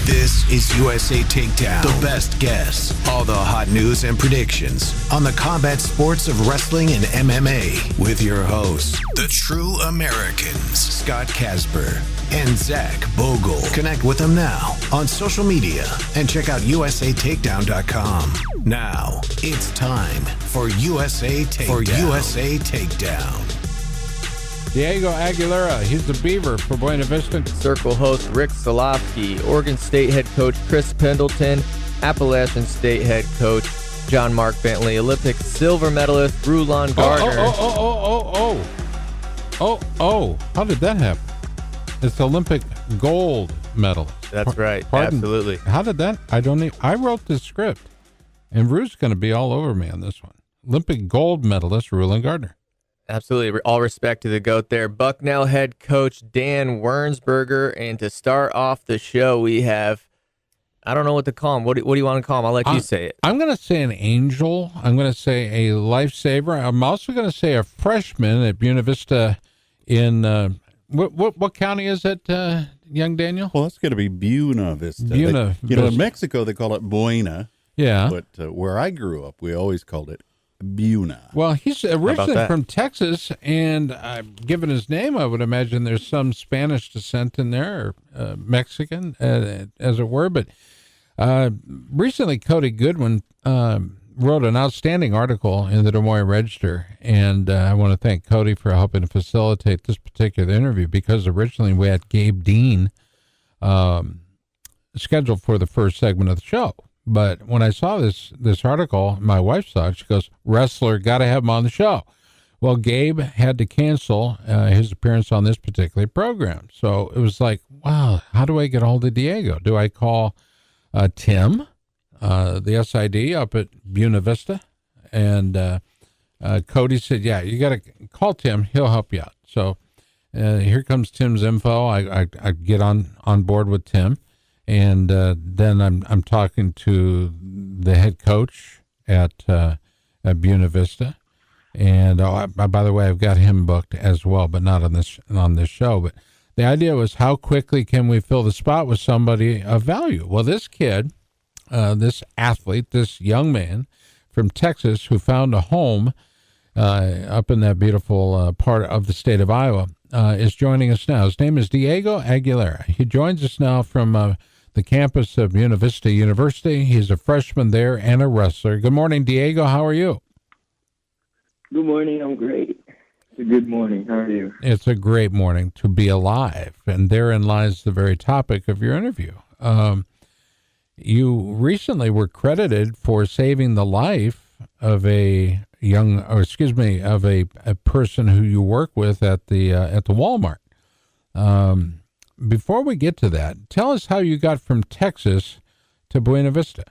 This is USA Takedown. The best guests, all the hot news and predictions on the combat sports of wrestling and MMA with your hosts, the true Americans, Scott Casper and Zach Bogle. Connect with them now on social media and check out usatakedown.com. Now it's time for USA Takedown. Diego Aguilera, he's the Beaver for Buena Vista. Circle host Rick Solofsky, Oregon State head coach Chris Pendleton, Appalachian State head coach John Mark Bentley, Olympic silver medalist Rulon Gardner. How did that happen? It's Olympic gold medalist. That's right. Pardon? Absolutely. How did that? I don't even, I wrote the script, and Rue's going to be all over me on this one. Olympic gold medalist Rulon Gardner. Absolutely. All respect to the GOAT there. Bucknell head coach Dan Wernsberger. And to start off the show, we have, I don't know what to call him. What do you want to call him? I'll let you say it. I'm going to say an angel. I'm going to say a lifesaver. I'm also going to say a freshman at Buena Vista in, what county is it, young Daniel? Well, it's going to be Buena Vista. Buena Vista. In Mexico, they call it Buena. Yeah. But where I grew up, we always called it Buena. Well, he's originally from Texas, and given his name, I would imagine there's some Spanish descent in there, or Mexican, as it were. But recently, Cody Goodwin wrote an outstanding article in the Des Moines Register, and I want to thank Cody for helping to facilitate this particular interview, because originally we had Gabe Dean scheduled for the first segment of the show. But when I saw this article, my wife saw it. She goes, "Wrestler, got to have him on the show." Well, Gabe had to cancel his appearance on this particular program. So it was like, wow, how do I get hold of Diego? Do I call Tim, the SID up at Buena Vista? And Cody said, yeah, you got to call Tim. He'll help you out. So here comes Tim's info. I get on board with Tim. And then I'm talking to the head coach at Buena Vista, and by the way, I've got him booked as well, but not on this show. But the idea was, how quickly can we fill the spot with somebody of value? Well, this kid, this athlete, this young man from Texas who found a home up in that beautiful part of the state of Iowa, is joining us now. His name is Diego Aguilera. He joins us now from the campus of Buena Vista University. He's a freshman there and a wrestler. Good morning, Diego. How are you? Good morning. I'm great. It's a good morning. How are you? It's a great morning to be alive, and therein lies the very topic of your interview. You recently were credited for saving the life of a person who you work with at the Walmart. Before we get to that, tell us how you got from Texas to Buena Vista.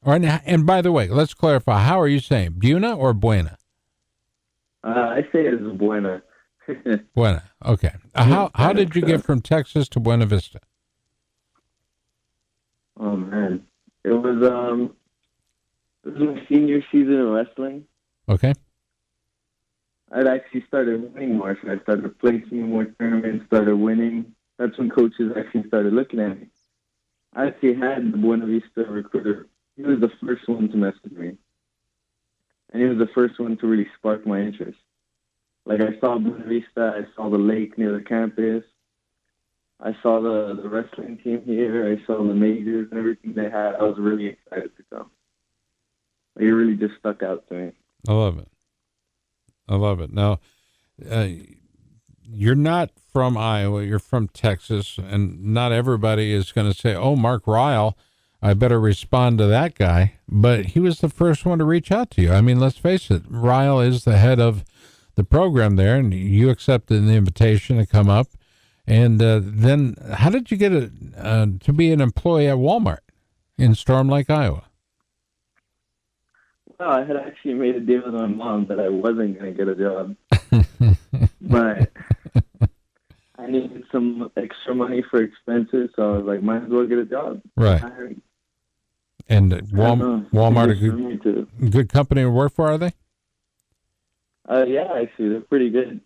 And by the way, let's clarify, how are you saying, Buena or Buena? I say it as Buena. Buena, okay. How did you get from Texas to Buena Vista? Oh, man. It was my senior season of wrestling. Okay. I'd actually started winning more, so I started placing in more tournaments, started winning. That's when coaches actually started looking at me. I actually had the Buena Vista recruiter. He was the first one to mess with me. And he was the first one to really spark my interest. Like, I saw Buena Vista, I saw the lake near the campus. I saw the wrestling team here. I saw the majors and everything they had. I was really excited to come. Like, it really just stuck out to me. I love it. Now, you're not from Iowa, you're from Texas, and not everybody is going to say, oh, Mark Ryle, I better respond to that guy. But he was the first one to reach out to you. I mean, let's face it, Ryle is the head of the program there, and you accepted the invitation to come up. And then how did you get to be an employee at Walmart in Storm Lake, Iowa? Well, I had actually made a deal with my mom that I wasn't going to get a job. But I needed some extra money for expenses, so I was like, might as well get a job. Right. And Walmart, a good company to work for, are they? Yeah, actually, they're pretty good.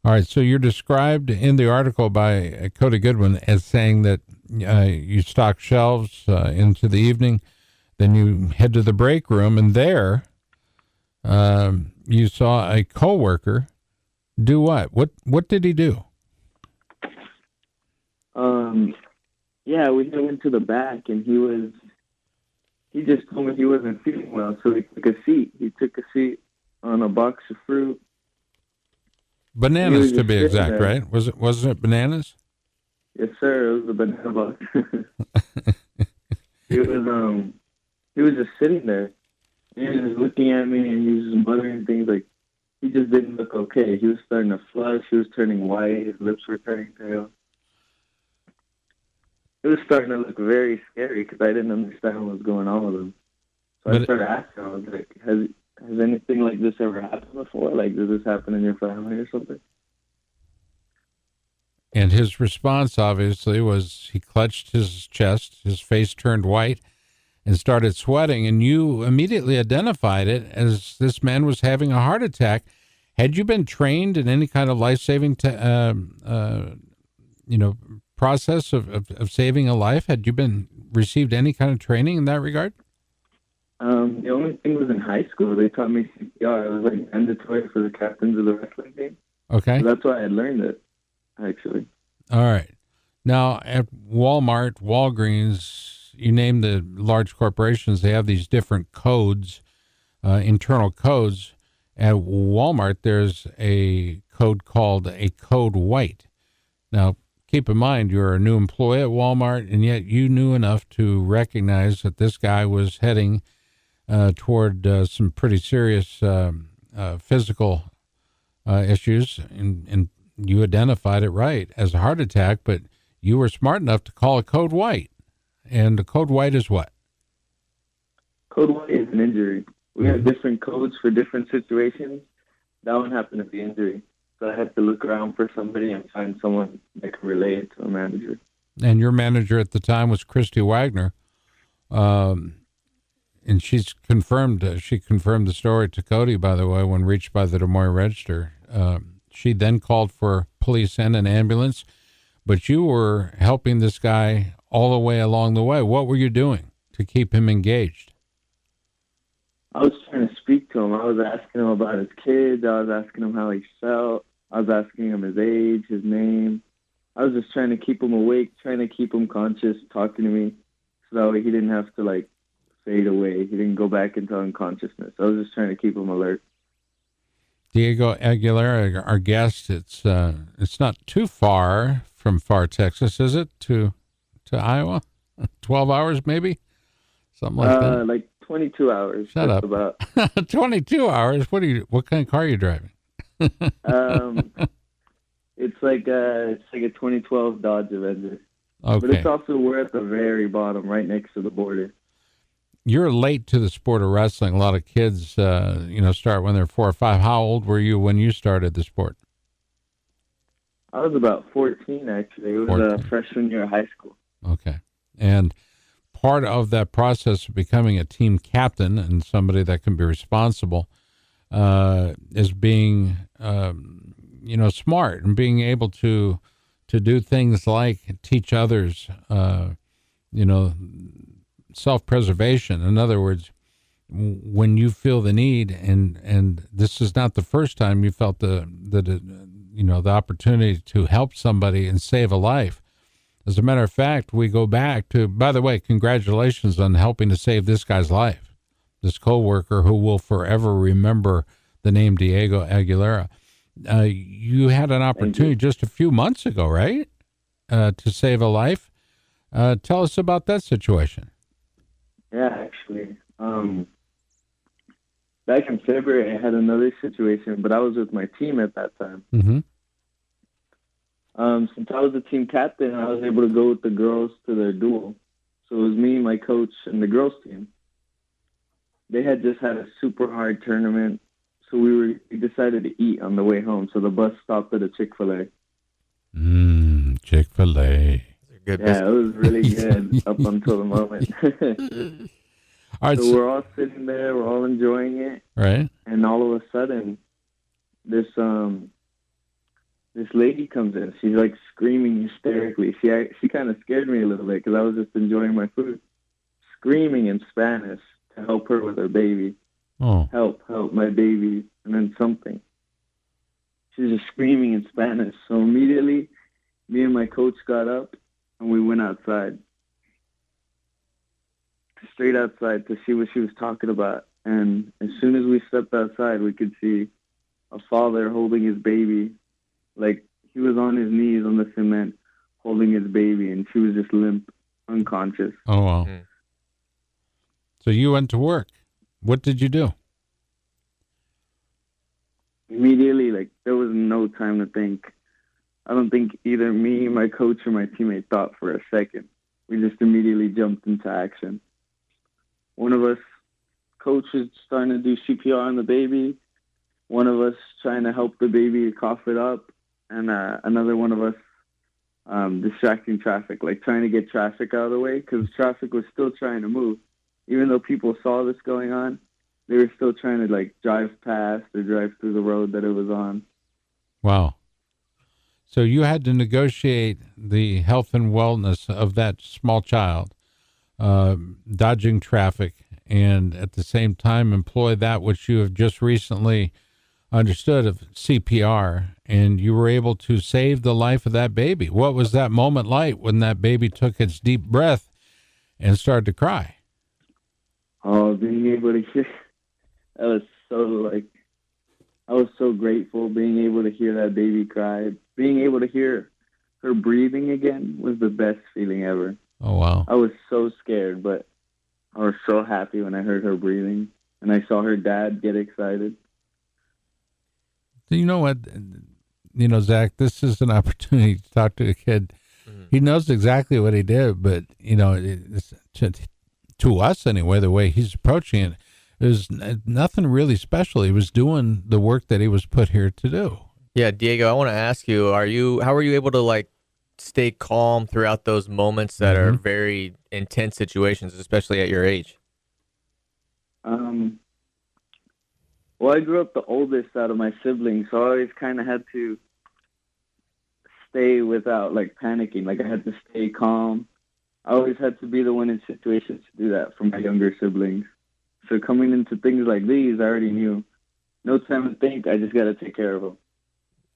All right, so you're described in the article by Cody Goodwin as saying that you stock shelves into the evening. Then you head to the break room, and there you saw a coworker do what? What did he do? Yeah, we went to the back, and he just told me he wasn't feeling well, so he took a seat. He took a seat on a box of fruit. Bananas, to be exact, right? Wasn't it bananas? Yes, sir. It was a banana box. He was just sitting there. He was just looking at me, and he was just muttering things like, he just didn't look okay. He was starting to flush. He was turning white. His lips were turning pale. It was starting to look very scary because I didn't understand what was going on with him. So I started asking him, I was like, has anything like this ever happened before? Like, did this happen in your family or something? And his response, obviously, was he clutched his chest, his face turned white, and started sweating. And you immediately identified it as this man was having a heart attack. Had you been trained in any kind of life-saving process of saving a life? Had you received any kind of training in that regard? The only thing was in high school. They taught me CPR. It was like mandatory for the captains of the wrestling team. Okay. So that's why I learned it, actually. All right. Now, at Walmart, Walgreens, you name the large corporations, they have these different codes, internal codes. At Walmart, there's a code called a code white. Now, keep in mind, you're a new employee at Walmart, and yet you knew enough to recognize that this guy was heading toward some pretty serious physical issues, and you identified it right as a heart attack, but you were smart enough to call a code white. And the code white is what? Code white is an injury. We have different codes for different situations. That one happened to be injury. So I had to look around for somebody and find someone that could relate to a manager. And your manager at the time was Christy Wagner. And she confirmed the story to Cody, by the way, when reached by the Des Moines Register. She then called for police and an ambulance, but you were helping this guy all the way along the way. What were you doing to keep him engaged? I was trying to speak to him. I was asking him about his kids. I was asking him how he felt. I was asking him his age, his name. I was just trying to keep him awake, trying to keep him conscious, talking to me, so that way he didn't have to, like, fade away. He didn't go back into unconsciousness. I was just trying to keep him alert. Diego Aguilera, our guest, it's not too far from Far Texas, is it, to Iowa? 12 hours maybe? Something like that? Like 22 hours. Shut up. About. 22 hours? What kind of car are you driving? It's like a 2012 Dodge Avenger. Okay. But it's also, we're at the very bottom, right next to the border. You're late to the sport of wrestling. A lot of kids, start when they're 4 or 5. How old were you when you started the sport? I was about 14, actually. It was a freshman year of high school. Okay. And part of that process of becoming a team captain and somebody that can be responsible is being, smart and being able to do things like teach others, self-preservation. In other words, when you feel the need, and this is not the first time you felt the opportunity to help somebody and save a life. As a matter of fact, we go back to, by the way, congratulations on helping to save this guy's life, this coworker who will forever remember the name Diego Aguilera. You had an opportunity just a few months ago, right, to save a life. Tell us about that situation. Yeah, actually. Back in February, I had another situation, but I was with my team at that time. Mm-hmm. Since I was the team captain, I was able to go with the girls to their duel. So it was me, my coach, and the girls team. They had just had a super hard tournament, so we decided to eat on the way home. So the bus stopped at a Chick-fil-A. Chick-fil-A. Good yeah, it was really good up until the moment. All right, so we're all sitting there, we're all enjoying it. Right. And all of a sudden, this this lady comes in. She's like screaming hysterically. She kind of scared me a little bit because I was just enjoying my food. Screaming in Spanish to help her with her baby. Oh. Help, my baby, and then something. She's just screaming in Spanish. So immediately, me and my coach got up and we went outside. Straight outside to see what she was talking about. And as soon as we stepped outside, we could see a father holding his baby. Like, he was on his knees on the cement holding his baby, and she was just limp, unconscious. Oh, wow. Mm. So you went to work. What did you do? Immediately, like, there was no time to think. I don't think either me, my coach, or my teammate thought for a second. We just immediately jumped into action. One of us, coach, was starting to do CPR on the baby. One of us trying to help the baby cough it up. And another one of us distracting traffic, like trying to get traffic out of the way because traffic was still trying to move. Even though people saw this going on, they were still trying to like drive past or drive through the road that it was on. Wow. So you had to negotiate the health and wellness of that small child, dodging traffic, and at the same time employ that which you have just recently understood of CPR, and you were able to save the life of that baby. What was that moment like when that baby took its deep breath and started to cry? Oh, being able to hear, that was so like, I was so grateful being able to hear that baby cry. Being able to hear her breathing again was the best feeling ever. Oh, wow. I was so scared, but I was so happy when I heard her breathing, and I saw her dad get excited. You know what? You know, Zach, this is an opportunity to talk to a kid. Mm-hmm. He knows exactly what he did, but, you know, to us anyway, the way he's approaching it, there's nothing really special. He was doing the work that he was put here to do. Yeah, Diego, I want to ask you, how are you able to like stay calm throughout those moments that are very intense situations, especially at your age? Well, I grew up the oldest out of my siblings, so I always kind of had to stay without like panicking. Like I had to stay calm. I always had to be the one in situations to do that for my younger siblings. So coming into things like these, I already knew. No time to think. I just got to take care of them.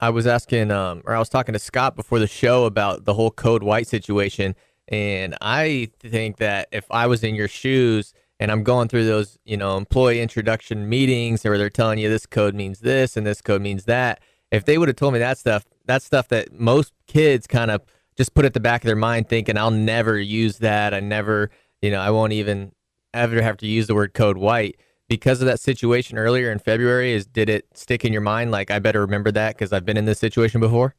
I was asking, I was talking to Scott before the show about the whole Code White situation, and I think that if I was in your shoes and I'm going through those, you know, employee introduction meetings where they're telling you this code means this and this code means that, if they would have told me that stuff that most kids kind of just put at the back of their mind thinking, I'll never use that. I never, you know, I won't even ever have to use the word Code White. Because of that situation earlier in February, did it stick in your mind? Like, I better remember that because I've been in this situation before?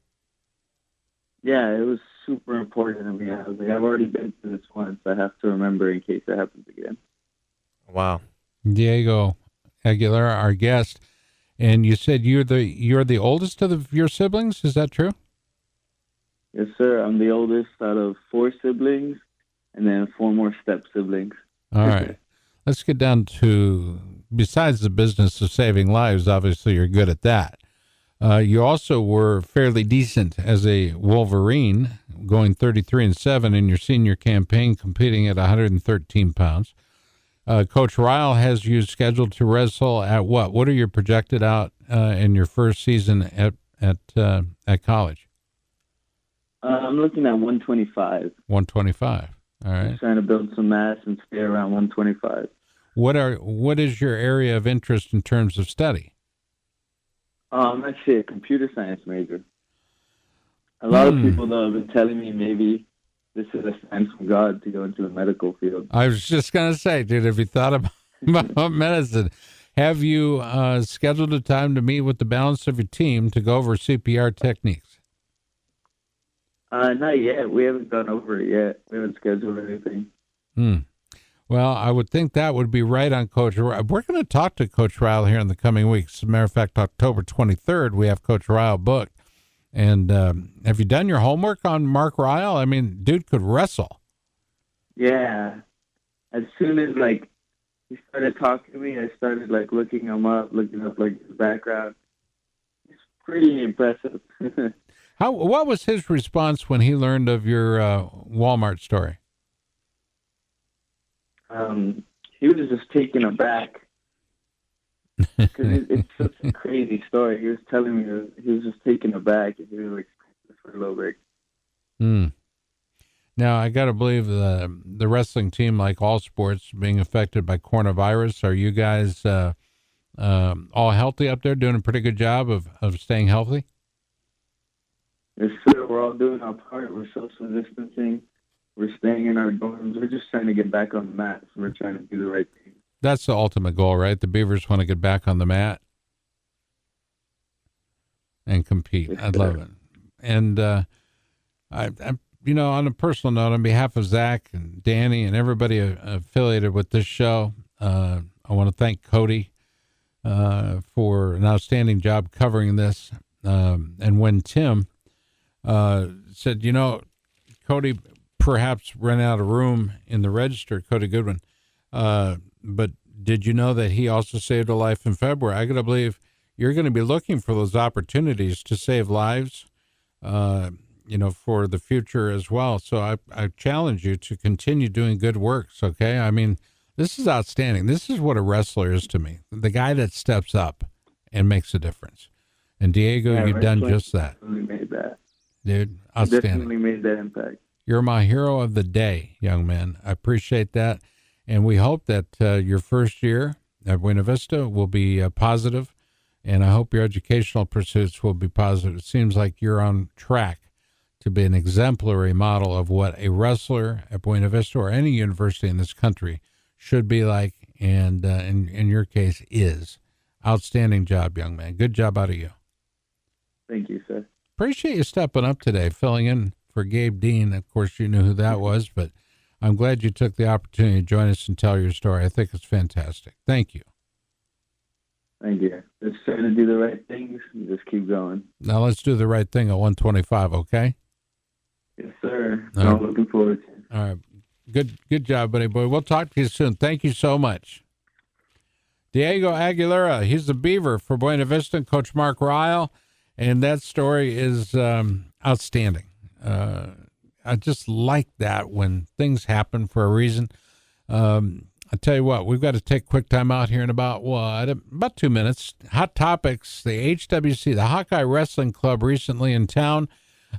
Yeah, it was super important to me. I was like, I've already been through this once. I have to remember in case it happens again. Wow. Diego Aguilera, our guest, and you said you're the oldest of your siblings. Is that true? Yes, sir. I'm the oldest out of 4 siblings, and then 4 more step siblings. All right. Let's get down to, besides the business of saving lives, obviously you're good at that. You also were fairly decent as a Wolverine, going 33-7 in your senior campaign, competing at 113 pounds. Coach Ryle has you scheduled to wrestle at what? What are you projected out in your first season at college? I'm looking at 125. 125. All right. I'm trying to build some mass and stay around 125. What is your area of interest in terms of study? I'm actually a computer science major. A lot of people, though, have been telling me maybe this is a sign from God to go into the medical field. I was just going to say, dude, have you thought about medicine? Have you scheduled a time to meet with the balance of your team to go over CPR techniques? Not yet. We haven't gone over it yet. We haven't scheduled anything. Well, I would think that would be right on Coach Ryle. We're going to talk to Coach Ryle here in the coming weeks. As a matter of fact, October 23rd, we have Coach Ryle booked. And have you done your homework on Mark Ryle? I mean, dude could wrestle. Yeah. As soon as, he started talking to me, I started, looking him up, looking up, his background. It's pretty impressive. What was his response when he learned of your Walmart story? He was just taken aback because it's such a crazy story. He was telling me he was just taken aback, and he was like for a little bit. Now I got to believe the wrestling team, like all sports, being affected by coronavirus. Are you guys all healthy up there? Doing a pretty good job of staying healthy? Yes, sir. We're all doing our part. We're social distancing. We're staying in our dorms. We're just trying to get back on the mat. So we're trying to do the right thing. That's the ultimate goal, right? The Beavers want to get back on the mat and compete. Yes, I love it. And I, on a personal note, on behalf of Zach and Danny and everybody affiliated with this show, I want to thank Cody for an outstanding job covering this. And when Tim said, Cody perhaps ran out of room in the register, Cody Goodwin, but did you know that he also saved a life in February? I got to believe you're going to be looking for those opportunities to save lives, for the future as well. So I challenge you to continue doing good works, okay? I mean, this is outstanding. This is what a wrestler is to me, the guy that steps up and makes a difference. And Diego, you've done just that. Made that. Dude, outstanding. Definitely made that impact. You're my hero of the day, young man. I appreciate that. And we hope that your first year at Buena Vista will be positive, and I hope your educational pursuits will be positive. It seems like you're on track to be an exemplary model of what a wrestler at Buena Vista or any university in this country should be like, and in your case is. Outstanding job, young man. Good job out of you. Thank you, sir. Appreciate you stepping up today, filling in for Gabe Dean. Of course, you knew who that was, but I'm glad you took the opportunity to join us and tell your story. I think it's fantastic. Thank you. Thank you. Just trying to do the right things and just keep going. Now let's do the right thing at 125, okay? Yes, sir. I'm looking forward to it. All right. Good job, buddy boy. We'll talk to you soon. Thank you so much. Diego Aguilera, he's the Beaver for Buena Vista, and Coach Mark Ryle, and that story is outstanding. I just like that when things happen for a reason. I tell you what, we've got to take a quick time out here in about 2 minutes. Hot topics, the HWC, the Hawkeye Wrestling Club recently in town.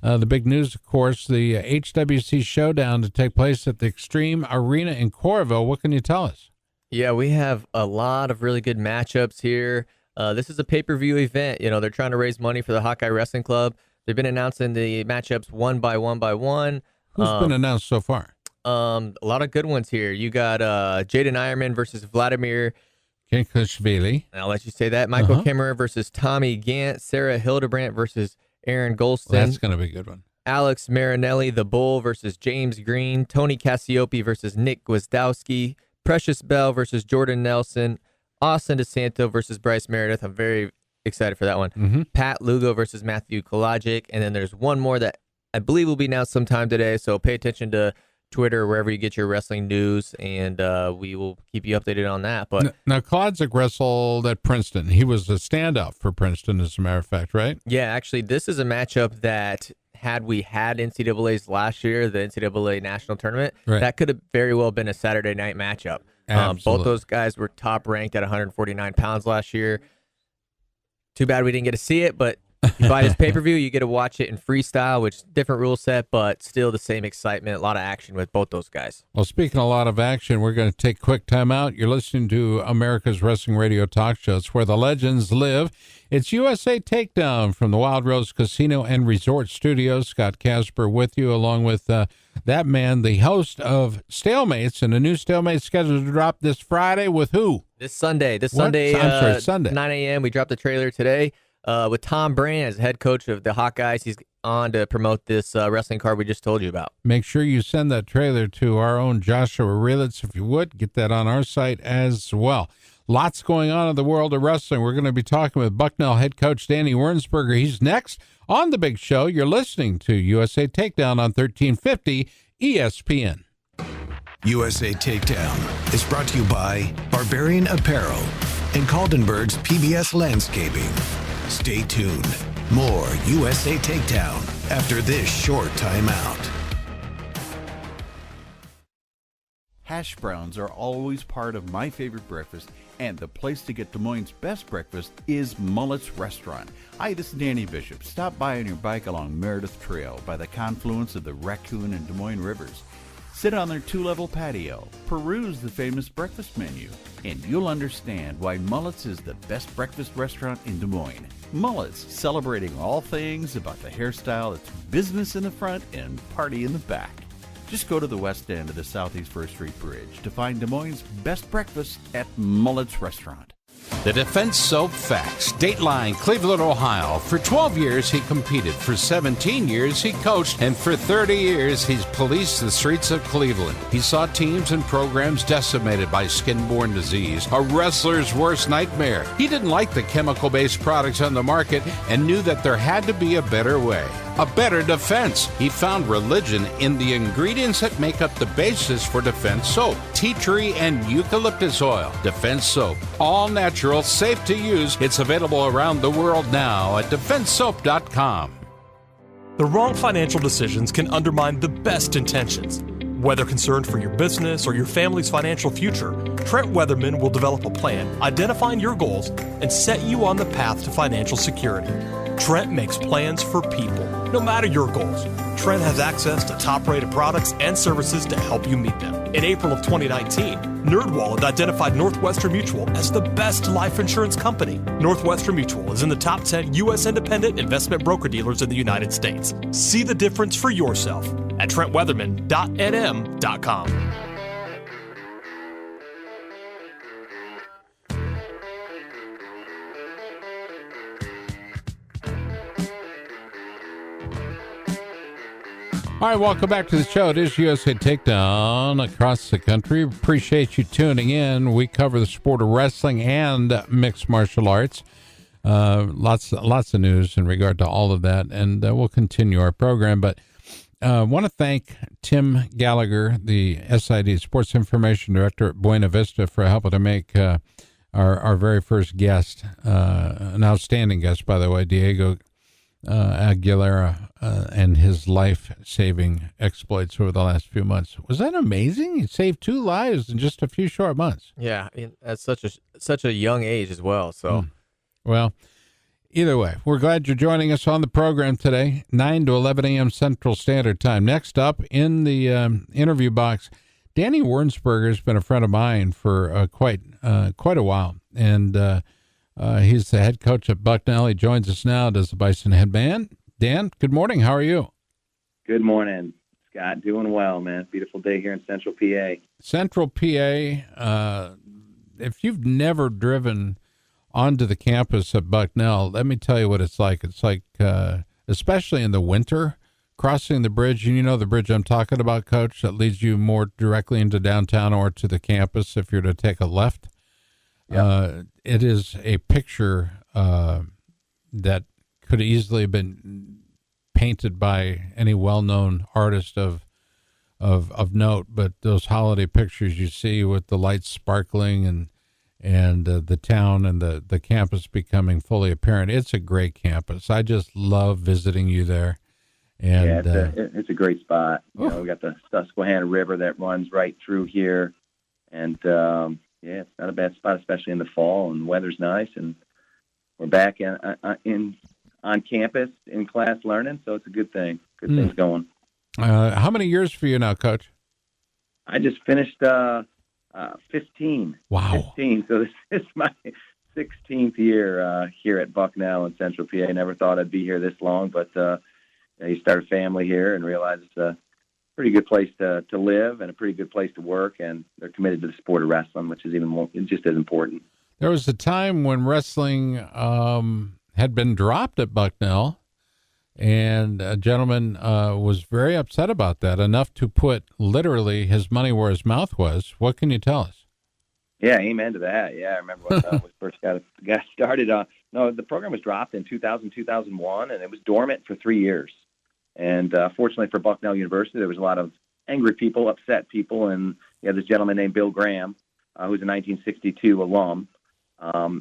The big news, of course, the HWC showdown to take place at the Extreme Arena in Coralville. What can you tell us? Yeah, we have a lot of really good matchups here. This is a pay-per-view event. They're trying to raise money for the Hawkeye Wrestling Club. They've been announcing the matchups one by one. Who's been announced so far? A lot of good ones here. You got Jaden Ironman versus Vladimir Kinkashvili. I'll let you say that. Michael Kimmerer versus Tommy Gant. Sarah Hildebrandt versus Aaron Golston. That's going to be a good one. Alex Marinelli, the Bull, versus James Green. Tony Cassiope versus Nick Gwizdowski. Precious Bell versus Jordan Nelson. Austin DeSanto versus Bryce Meredith. I'm very excited for that one. Mm-hmm. Pat Lugo versus Matthew Kolajic. And then there's one more that I believe will be announced sometime today. So pay attention to Twitter, wherever you get your wrestling news, and we will keep you updated on that. But now Kolajic wrestled at Princeton. He was a standout for Princeton, as a matter of fact, right? Yeah, actually, this is a matchup that had we had NCAA's last year, the NCAA national tournament, right, that could have very well been a Saturday night matchup. Both those guys were top ranked at 149 pounds last year. Too bad we didn't get to see it, but you buy this pay-per-view, you get to watch it in freestyle, which is a different rule set, but still the same excitement, a lot of action with both those guys. Well, speaking of a lot of action, we're going to take a quick time out. You're listening to America's Wrestling Radio Talk Show. It's where the legends live. It's USA Takedown from the Wild Rose Casino and Resort Studios. Scott Casper with you, along with that man, the host of Stalemates, and a new Stalemate scheduled to drop this Friday with who? This Sunday. Sunday. 9 a.m. We dropped the trailer today. With Tom Brand as head coach of the Hawkeyes. He's on to promote this wrestling card we just told you about. Make sure you send that trailer to our own Joshua Relitz, if you would. Get that on our site as well. Lots going on in the world of wrestling. We're going to be talking with Bucknell head coach Danny Wernsberger. He's next on The Big Show. You're listening to USA Takedown on 1350 ESPN. USA Takedown is brought to you by Barbarian Apparel and Caldenberg's PBS Landscaping. Stay tuned. More USA Takedown after this short timeout. Hash browns are always part of my favorite breakfast, and the place to get Des Moines' best breakfast is Mullet's Restaurant. Hi, this is Danny Bishop. Stop by on your bike along Meredith Trail by the confluence of the Raccoon and Des Moines rivers. Sit on their 2-level patio, peruse the famous breakfast menu, and you'll understand why Mullet's is the best breakfast restaurant in Des Moines. Mullet's, celebrating all things about the hairstyle that's business in the front and party in the back. Just go to the west end of the Southeast 1st Street Bridge to find Des Moines' best breakfast at Mullet's Restaurant. The Defense Soap Facts, Dateline, Cleveland, Ohio. For 12 years he competed, for 17 years he coached, and for 30 years he's policed the streets of Cleveland. He saw teams and programs decimated by skin-borne disease, a wrestler's worst nightmare. He didn't like the chemical-based products on the market and knew that there had to be a better way. A better defense. He found religion in the ingredients that make up the basis for Defense Soap. Tea tree and eucalyptus oil. Defense Soap. All natural, safe to use. It's available around the world now at defensesoap.com. The wrong financial decisions can undermine the best intentions. Whether concerned for your business or your family's financial future, Trent Weatherman will develop a plan, identifying your goals, and set you on the path to financial security. Trent makes plans for people, no matter your goals. Trent has access to top-rated products and services to help you meet them. In April of 2019, NerdWallet identified Northwestern Mutual as the best life insurance company. Northwestern Mutual is in the top 10 U.S. independent investment broker-dealers in the United States. See the difference for yourself at TrentWeatherman.nm.com. All right, welcome back to the show. It is USA Takedown across the country. Appreciate you tuning in. We cover the sport of wrestling and mixed martial arts. Lots of news in regard to all of that, and we'll continue our program. But I want to thank Tim Gallagher, the SID Sports Information Director at Buena Vista, for helping to make our very first guest, an outstanding guest, by the way, Diego Aguilera, and his life-saving exploits over the last few months. Was that amazing? He saved 2 lives in just a few short months. Yeah, I mean, at such a young age as well. So, Well, either way, we're glad you're joining us on the program today, 9 to 11 a.m. Central Standard Time. Next up in the interview box, Danny Wernsberger has been a friend of mine for quite a while, and he's the head coach at Bucknell. He joins us now, does the Bison Headband. Dan, good morning. How are you? Good morning, Scott. Doing well, man. Beautiful day here in Central PA. Central PA, if you've never driven onto the campus at Bucknell, let me tell you what it's like. It's like, especially in the winter, crossing the bridge, and you know the bridge I'm talking about, Coach, that leads you more directly into downtown or to the campus if you're to take a left. Yep. It is a picture that could easily have been painted by any well-known artist of note, but those holiday pictures you see with the lights sparkling and the town and the campus becoming fully apparent, it's a great campus. I just love visiting you there. And it's a great spot. You know, we got the Susquehanna River that runs right through here, and it's not a bad spot, especially in the fall, and the weather's nice, and we're back on campus in class learning, so it's a good thing. Good things going. How many years for you now, Coach? I just finished 15. Wow. 15. So this is my 16th year here at Bucknell in Central PA. I never thought I'd be here this long, but you start a family here and realize it's a pretty good place to live and a pretty good place to work, and they're committed to the sport of wrestling, which is even more, just as important. There was a time when wrestling had been dropped at Bucknell, and a gentleman was very upset about that, enough to put literally his money where his mouth was. What can you tell us? Yeah, amen to that. Yeah, I remember when we first got started. No, the program was dropped in 2000, 2001, and it was dormant for 3 years. And fortunately for Bucknell University, there was a lot of angry people, upset people, and you had this gentleman named Bill Graham, who's a 1962 alum.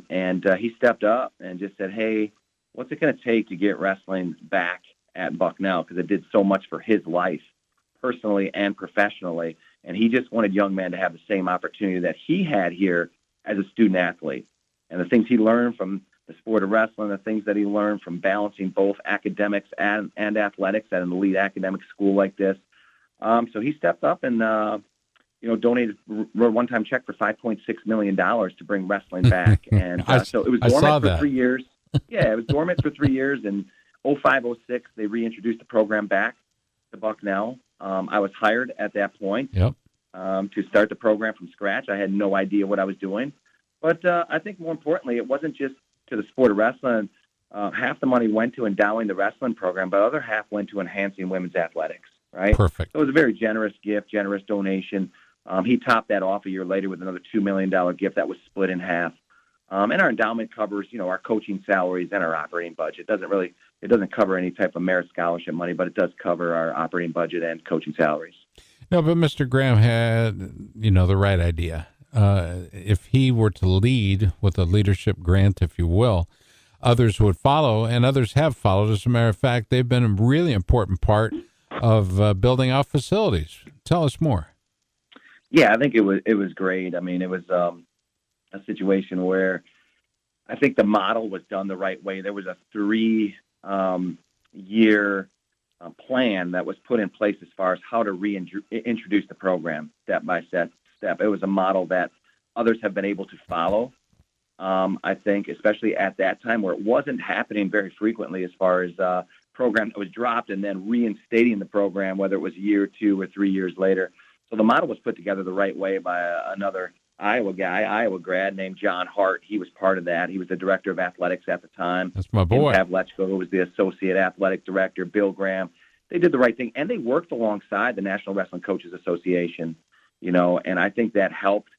And he stepped up and just said, hey, what's it going to take to get wrestling back at Bucknell? Because it did so much for his life, personally and professionally. And he just wanted young men to have the same opportunity that he had here as a student athlete. And the things he learned from the sport of wrestling, the things that he learned from balancing both academics and athletics at an elite academic school like this. So he stepped up and, donated a one-time check for $5.6 million to bring wrestling back. And so it was dormant for 3 years. Yeah, it was dormant for 3 years. And 05-06, they reintroduced the program back to Bucknell. I was hired at that point to start the program from scratch. I had no idea what I was doing. But I think more importantly, it wasn't just to the sport of wrestling. Half the money went to endowing the wrestling program, but the other half went to enhancing women's athletics, right? Perfect. So it was a very generous gift, generous donation. He topped that off a year later with another $2 million gift that was split in half. And our endowment covers, our coaching salaries and our operating budget. It doesn't cover any type of merit scholarship money, but it does cover our operating budget and coaching salaries. No, but Mr. Graham had, the right idea. If he were to lead with a leadership grant, if you will, others would follow, and others have followed. As a matter of fact, they've been a really important part of building out facilities. Tell us more. Yeah, I think it was great. I mean, it was a situation where I think the model was done the right way. There was a 3-year plan that was put in place as far as how to reintroduce the program step by step. It was a model that others have been able to follow. I think, especially at that time where it wasn't happening very frequently as far as program that was dropped and then reinstating the program, whether it was a year, 2 or 3 years later. So the model was put together the right way by another Iowa grad named John Hart. He was part of that. He was the director of athletics at the time. That's my boy. Tim Pavlechko, who was the associate athletic director, Bill Graham. They did the right thing, and they worked alongside the National Wrestling Coaches Association, and I think that helped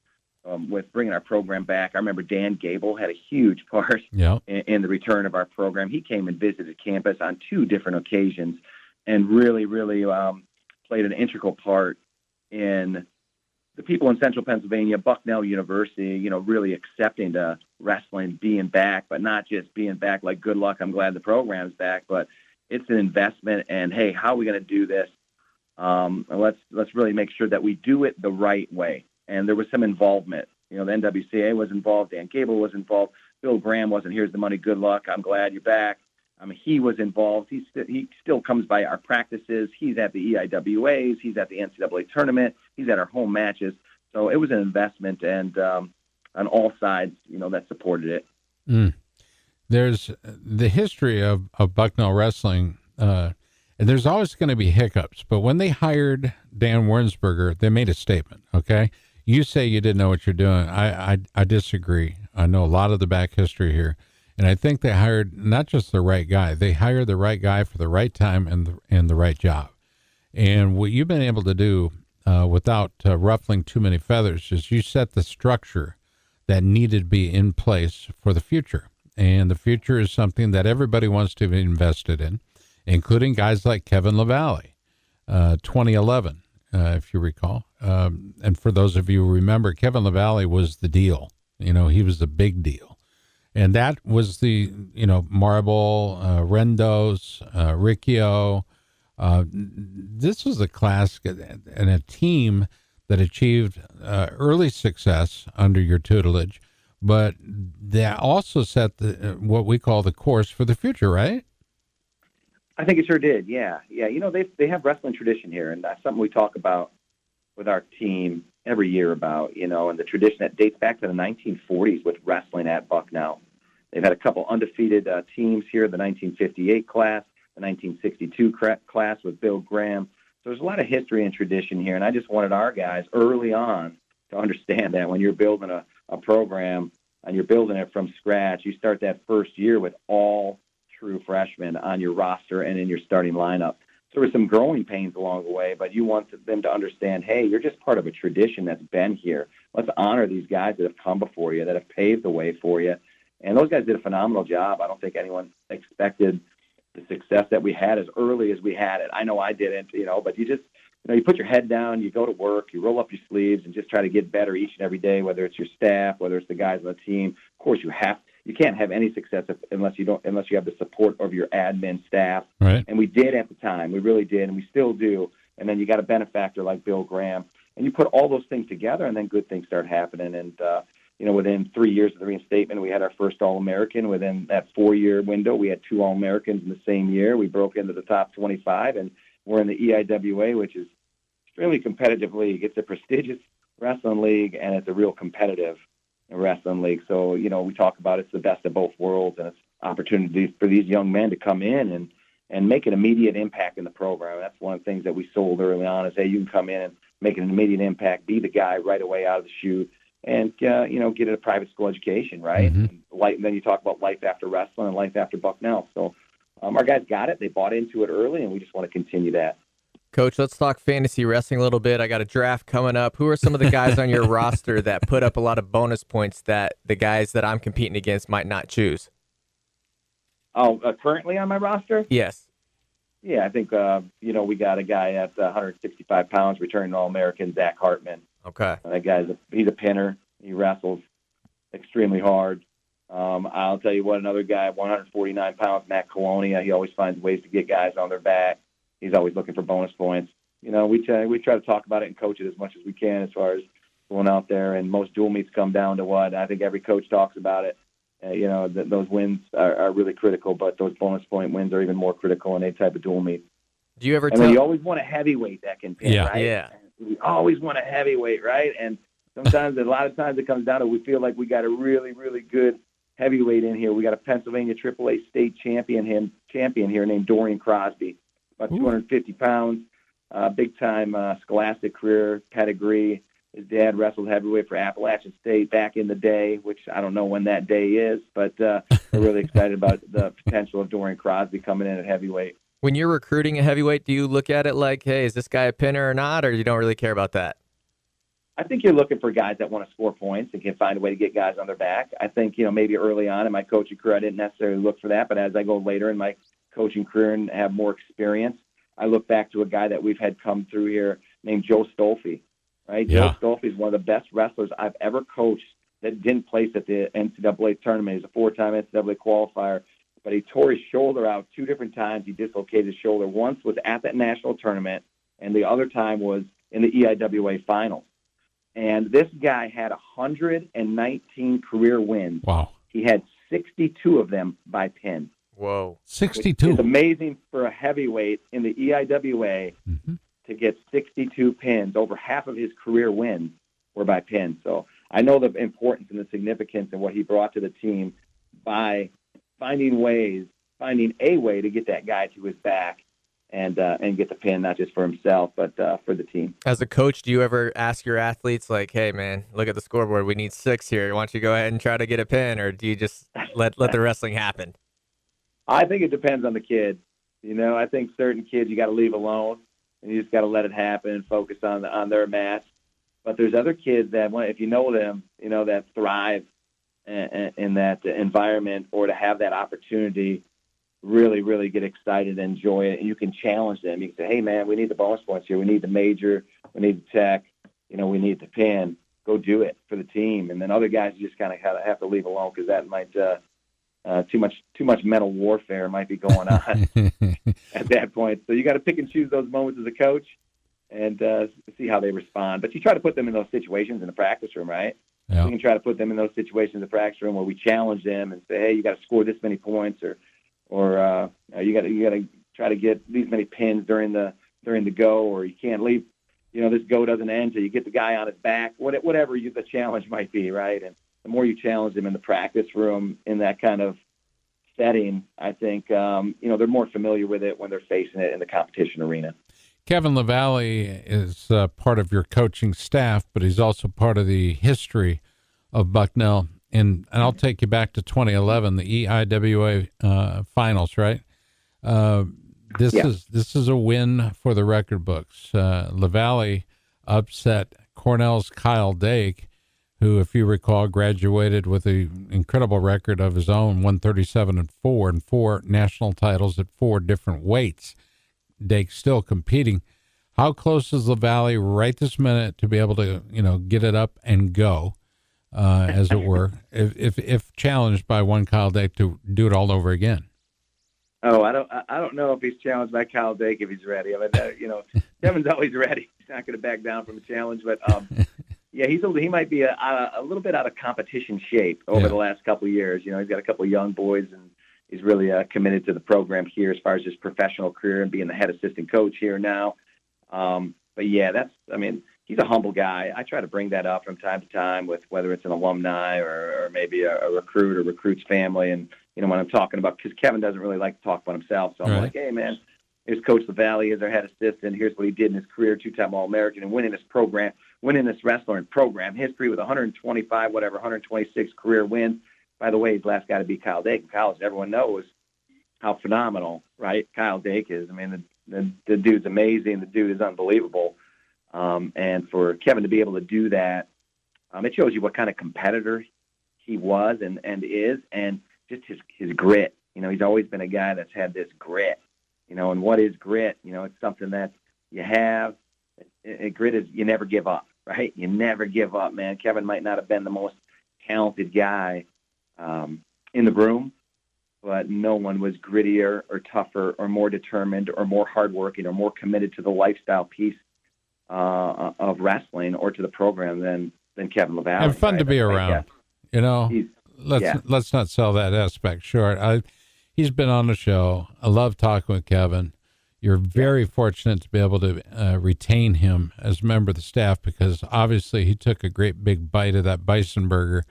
with bringing our program back. I remember Dan Gable had a huge part in the return of our program. He came and visited campus on 2 different occasions and really, really played an integral part in the people in Central Pennsylvania, Bucknell University, really accepting the wrestling being back, but not just being back like good luck, I'm glad the program's back, but it's an investment. And hey, how are we going to do this? Let's really make sure that we do it the right way. And there was some involvement. The NWCA was involved. Dan Gable was involved. Bill Graham wasn't. Here's the money. Good luck. I'm glad you're back. I mean, he was involved. He still comes by our practices. He's at the EIWAs. He's at the NCAA tournament. He's at our home matches. So it was an investment, and on all sides, that supported it. There's the history of Bucknell wrestling, and there's always going to be hiccups. But when they hired Dan Wernsberger, they made a statement, okay? You say you didn't know what you're doing. I disagree. I know a lot of the back history here. And I think they hired not just the right guy, they hired the right guy for the right time and the right job. And what you've been able to do without ruffling too many feathers is you set the structure that needed to be in place for the future. And the future is something that everybody wants to be invested in, including guys like Kevin LaValle, 2011, if you recall. And for those of you who remember, Kevin LaValle was the deal. He was the big deal. And that was the, Marble, Rendos, Riccio. This was a class and a team that achieved early success under your tutelage, but that also set what we call the course for the future, right? I think it sure did, yeah. They have wrestling tradition here, and that's something we talk about with our team every year about, and the tradition that dates back to the 1940s with wrestling at Bucknell. They've had a couple undefeated teams here, the 1958 class, the 1962 class with Bill Graham. So there's a lot of history and tradition here, and I just wanted our guys early on to understand that when you're building a program and you're building it from scratch, you start that first year with all true freshmen on your roster and in your starting lineup. So there were some growing pains along the way, but you want them to understand, hey, you're just part of a tradition that's been here. Let's honor these guys that have come before you, that have paved the way for you. And those guys did a phenomenal job. I don't think anyone expected the success that we had as early as we had it. I know I didn't, but you just, you put your head down, you go to work, you roll up your sleeves and just try to get better each and every day, whether it's your staff, whether it's the guys on the team. Of course, you have you can't have any success unless you have the support of your admin staff. Right. And we did at the time. We really did, and we still do. And then you got a benefactor like Bill Graham, and you put all those things together, and then good things start happening. And within 3 years of the reinstatement, we had our first All-American. Within that 4-year window, we had 2 All-Americans in the same year. We broke into the top 25, and we're in the EIWA, which is extremely competitive league. It's a prestigious wrestling league, and it's a real competitive wrestling league. So, we talk about it's the best of both worlds, and it's opportunities for these young men to come in and make an immediate impact in the program. That's one of the things that we sold early on is, hey, you can come in and make an immediate impact, be the guy right away out of the chute, and, get a private school education, right? Mm-hmm. And then you talk about life after wrestling and life after Bucknell. So our guys got it. They bought into it early, and we just want to continue that. Coach, let's talk fantasy wrestling a little bit. I got a draft coming up. Who are some of the guys on your roster that put up a lot of bonus points that the guys that I'm competing against might not choose? Oh, currently on my roster? Yes. Yeah, I think, we got a guy at 165 pounds, returning All-American, Zach Hartman. Okay. That guy's he's a pinner. He wrestles extremely hard. I'll tell you what, another guy, 149 pounds, Matt Colonia. He always finds ways to get guys on their back. He's always looking for bonus points. We try to talk about it and coach it as much as we can as far as going out there. And most dual meets come down to what? I think every coach talks about it. Those wins are really critical, but those bonus point wins are even more critical in any type of dual meet. Do you ever and then you always want a heavyweight that can pin, right? Yeah. We always want a heavyweight, right? And sometimes, a lot of times it comes down to we feel like we got a really, really good heavyweight in here. We got a Pennsylvania AAA state champion here named Dorian Crosby, about 250 pounds, big-time scholastic career pedigree. His dad wrestled heavyweight for Appalachian State back in the day, which I don't know when that day is, but we're really excited about the potential of Dorian Crosby coming in at heavyweight. When you're recruiting a heavyweight, do you look at it like, hey, is this guy a pinner or not, or you don't really care about that? I think you're looking for guys that want to score points and can find a way to get guys on their back. I think, maybe early on in my coaching career, I didn't necessarily look for that, but as I go later in my coaching career and have more experience, I look back to a guy that we've had come through here named Joe Stolfi, right? Yeah. Joe Stolfi is one of the best wrestlers I've ever coached that didn't place at the NCAA tournament. He's a 4-time NCAA qualifier, but he tore his shoulder out 2 different times. He dislocated his shoulder. Once was at that national tournament, and the other time was in the EIWA finals. And this guy had 119 career wins. Wow. He had 62 of them by pin. Whoa. 62. It's amazing for a heavyweight in the EIWA to get 62 pins. Over half of his career wins were by pin. So I know the importance and the significance and what he brought to the team by finding a way to get that guy to his back and get the pin, not just for himself, but for the team. As a coach, do you ever ask your athletes, like, hey, man, look at the scoreboard. We need 6 here. Why don't you go ahead and try to get a pin, or do you just let the wrestling happen? I think it depends on the kid. I think certain kids you got to leave alone, and you just got to let it happen and focus on their match. But there's other kids that, if you know them, that thrive in that environment, or to have that opportunity, really, really get excited and enjoy it. And you can challenge them. You can say, hey, man, we need the bonus points here. We need the major. We need the tech. We need the pin. Go do it for the team. And then other guys you just kind of have to leave alone, because that might too much mental warfare might be going on at that point. So you got to pick and choose those moments as a coach and see how they respond. But you try to put them in those situations in the practice room, right? Yeah. We can try to put them in those situations in the practice room where we challenge them and say, hey, you got to score this many points, or you got to try to get these many pins during the go, or you can't leave. This go doesn't end till you get the guy on his back. Whatever the challenge might be, right? And the more you challenge them in the practice room in that kind of setting, I think they're more familiar with it when they're facing it in the competition arena. Kevin LaValle is part of your coaching staff, but he's also part of the history of Bucknell. And I'll take you back to 2011, the EIWA finals, right? This is a win for the record books. LaValle upset Cornell's Kyle Dake, who, if you recall, graduated with an incredible record of his own, 137-4, and 4 national titles at 4 different weights. Dake's still competing. How close is LaValle right this minute to be able to, get it up and go? as it were, if challenged by one Kyle Dake to do it all over again? Oh, I don't know if he's challenged by Kyle Dake if he's ready. I mean, Kevin's always ready. He's not going to back down from a challenge. But yeah, he might be a little bit out of competition shape over the last couple of years. He's got a couple of young boys, and he's really committed to the program here as far as his professional career and being the head assistant coach here now. But yeah, he's a humble guy. I try to bring that up from time to time with whether it's an alumni or maybe a recruit or recruit's family. And, when I'm talking about, because Kevin doesn't really like to talk about himself. So I'm like, hey, man, here's Coach LaValle. Here's our head assistant. Here's what he did in his career, 2-time All-American, and winning this wrestler and program history with 126 career wins. By the way, his last guy to beat Kyle Dake in college. Everyone knows how phenomenal, right, Kyle Dake is. I mean, the dude's amazing. The dude is unbelievable. And for Kevin to be able to do that, it shows you what kind of competitor he was and is, and just his grit. He's always been a guy that's had this grit. And what is grit? It's something that you have. Grit is you never give up, right? You never give up, man. Kevin might not have been the most talented guy in the room, but no one was grittier or tougher or more determined or more hardworking or more committed to the lifestyle piece of wrestling or to the program than Kevin LaValle. And fun to be around. Let's not sell that aspect short. He's been on the show. I love talking with Kevin. You're very fortunate to be able to retain him as a member of the staff, because obviously he took a great big bite of that bison burger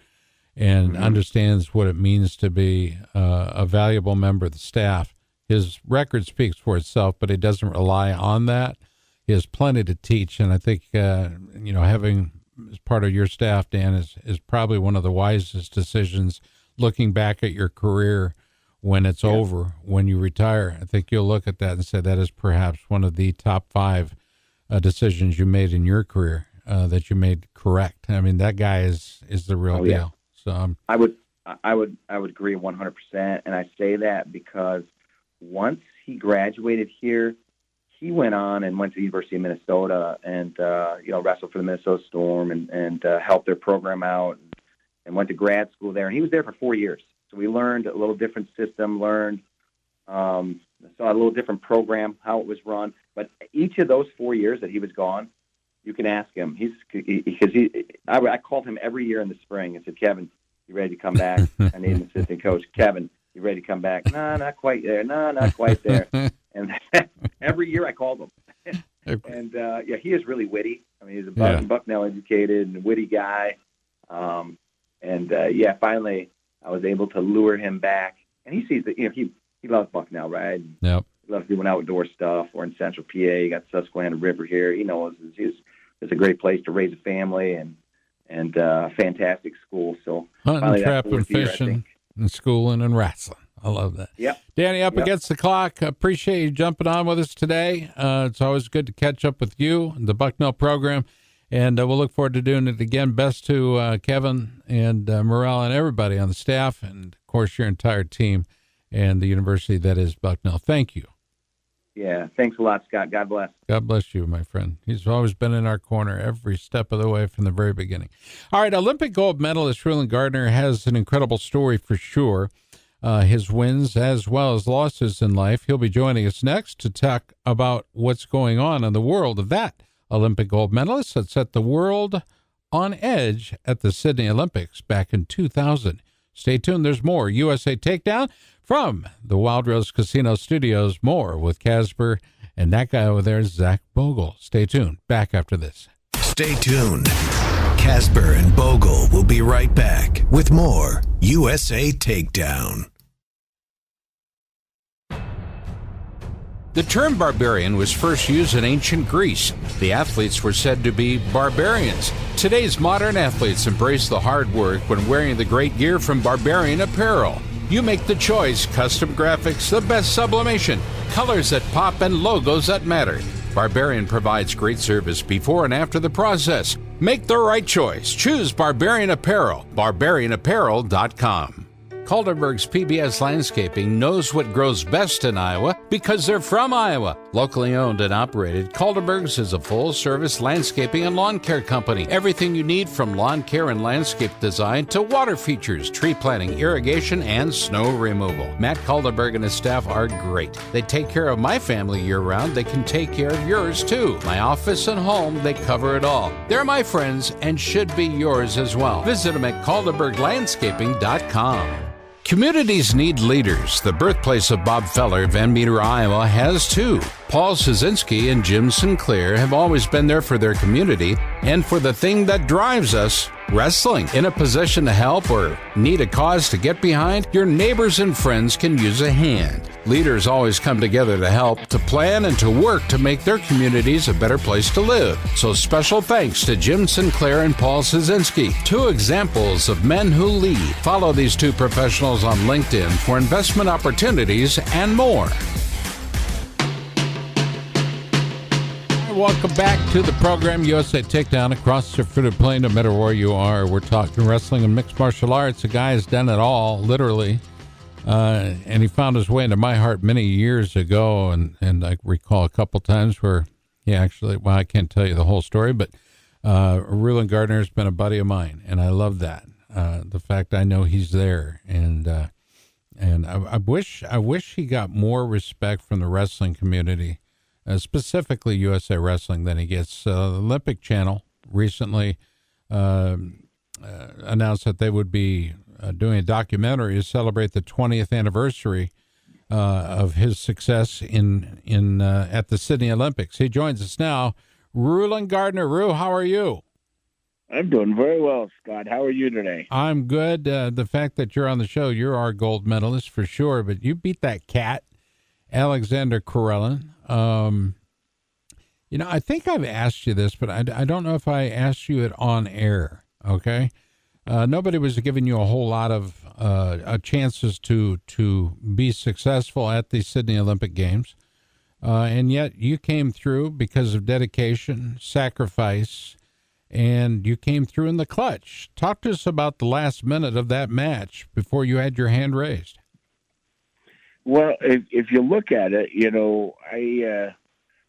and understands what it means to be a valuable member of the staff. His record speaks for itself, but he doesn't rely on that. He has plenty to teach, and I think having as part of your staff, Dan, is probably one of the wisest decisions. Looking back at your career when it's over, when you retire, I think you'll look at that and say that is perhaps one of the top 5 decisions you made in your career that you made correct. I mean, that guy is the real deal. So I would agree 100%, and I say that because once he graduated here, he went on and went to the University of Minnesota and, wrestled for the Minnesota Storm and helped their program out and went to grad school there. And he was there for 4 years. So we learned a little different system, saw a little different program, how it was run. But each of those 4 years that he was gone, you can ask him. I called him every year in the spring and said, Kevin, you ready to come back? I need an assistant coach. Kevin, you ready to come back? No, not quite there. No, not quite there. And every year I called him. And, he is really witty. I mean, he's a Bucknell educated and witty guy. Finally I was able to lure him back. And he sees that, he loves Bucknell, right? Yep. He loves doing outdoor stuff. We're in Central PA. You got Susquehanna River here. He knows it's a great place to raise a family and fantastic school. So hunting, trapping, fishing, and schooling and wrestling. I love that. Yep. Danny, up against the clock. Appreciate you jumping on with us today. It's always good to catch up with you and the Bucknell program, and we'll look forward to doing it again. Best to Kevin and Morel and everybody on the staff, and, of course, your entire team and the university that is Bucknell. Thank you. Yeah, thanks a lot, Scott. God bless. God bless you, my friend. He's always been in our corner every step of the way from the very beginning. All right, Olympic gold medalist Rulon Gardner has an incredible story for sure. His wins as well as losses in life. He'll be joining us next to talk about what's going on in the world of that Olympic gold medalist that set the world on edge at the Sydney Olympics back in 2000. Stay tuned. There's more USA Takedown from the Wild Rose Casino Studios. More with Casper and that guy over there, Zach Bogle. Stay tuned. Back after this. Stay tuned. Casper and Bogle will be right back with more USA Takedown. The term barbarian was first used in ancient Greece. The athletes were said to be barbarians. Today's modern athletes embrace the hard work when wearing the great gear from Barbarian Apparel. You make the choice. Custom graphics, the best sublimation, colors that pop, and logos that matter. Barbarian provides great service before and after the process. Make the right choice. Choose Barbarian Apparel. BarbarianApparel.com. Calderberg's PBS Landscaping knows what grows best in Iowa because they're from Iowa. Locally owned and operated, Calderberg's is a full-service landscaping and lawn care company. Everything you need from lawn care and landscape design to water features, tree planting, irrigation, and snow removal. Matt Calderberg and his staff are great. They take care of my family year-round. They can take care of yours, too. My office and home, they cover it all. They're my friends and should be yours as well. Visit them at calderberglandscaping.com. Communities need leaders. The birthplace of Bob Feller, Van Meter, Iowa, has too. Paul Szynski and Jim Sinclair have always been there for their community and for the thing that drives us, wrestling. In a position to help or need a cause to get behind, your neighbors and friends can use a hand. Leaders always come together to help, to plan, and to work to make their communities a better place to live. So special thanks to Jim Sinclair and Paul Szynski, two examples of men who lead. Follow these two professionals on LinkedIn for investment opportunities and more. Welcome back to the program, USA Takedown, across the fruited plain, no matter where you are. We're talking wrestling and mixed martial arts. The guy has done it all, literally. And he found his way into my heart many years ago. And I recall a couple times where he actually, well, I can't tell you the whole story, but Rulon Gardner has been a buddy of mine. And I love that. The fact I know he's there. And I wish he got more respect from the wrestling community. Specifically USA Wrestling, than he gets. The Olympic Channel recently announced that they would be doing a documentary to celebrate the 20th anniversary of his success in at the Sydney Olympics. He joins us now. Rulon Gardner. Ru, how are you? I'm doing very well, Scott. How are you today? I'm good. The fact that you're on the show, you're our gold medalist for sure, but you beat that cat, Alexander Karelin. I think I've asked you this, but I don't know if I asked you it on air. Okay. Nobody was giving you a whole lot of chances to be successful at the Sydney Olympic Games. And yet you came through because of dedication, sacrifice, and you came through in the clutch. Talk to us about the last minute of that match before you had your hand raised. Well, if you look at it,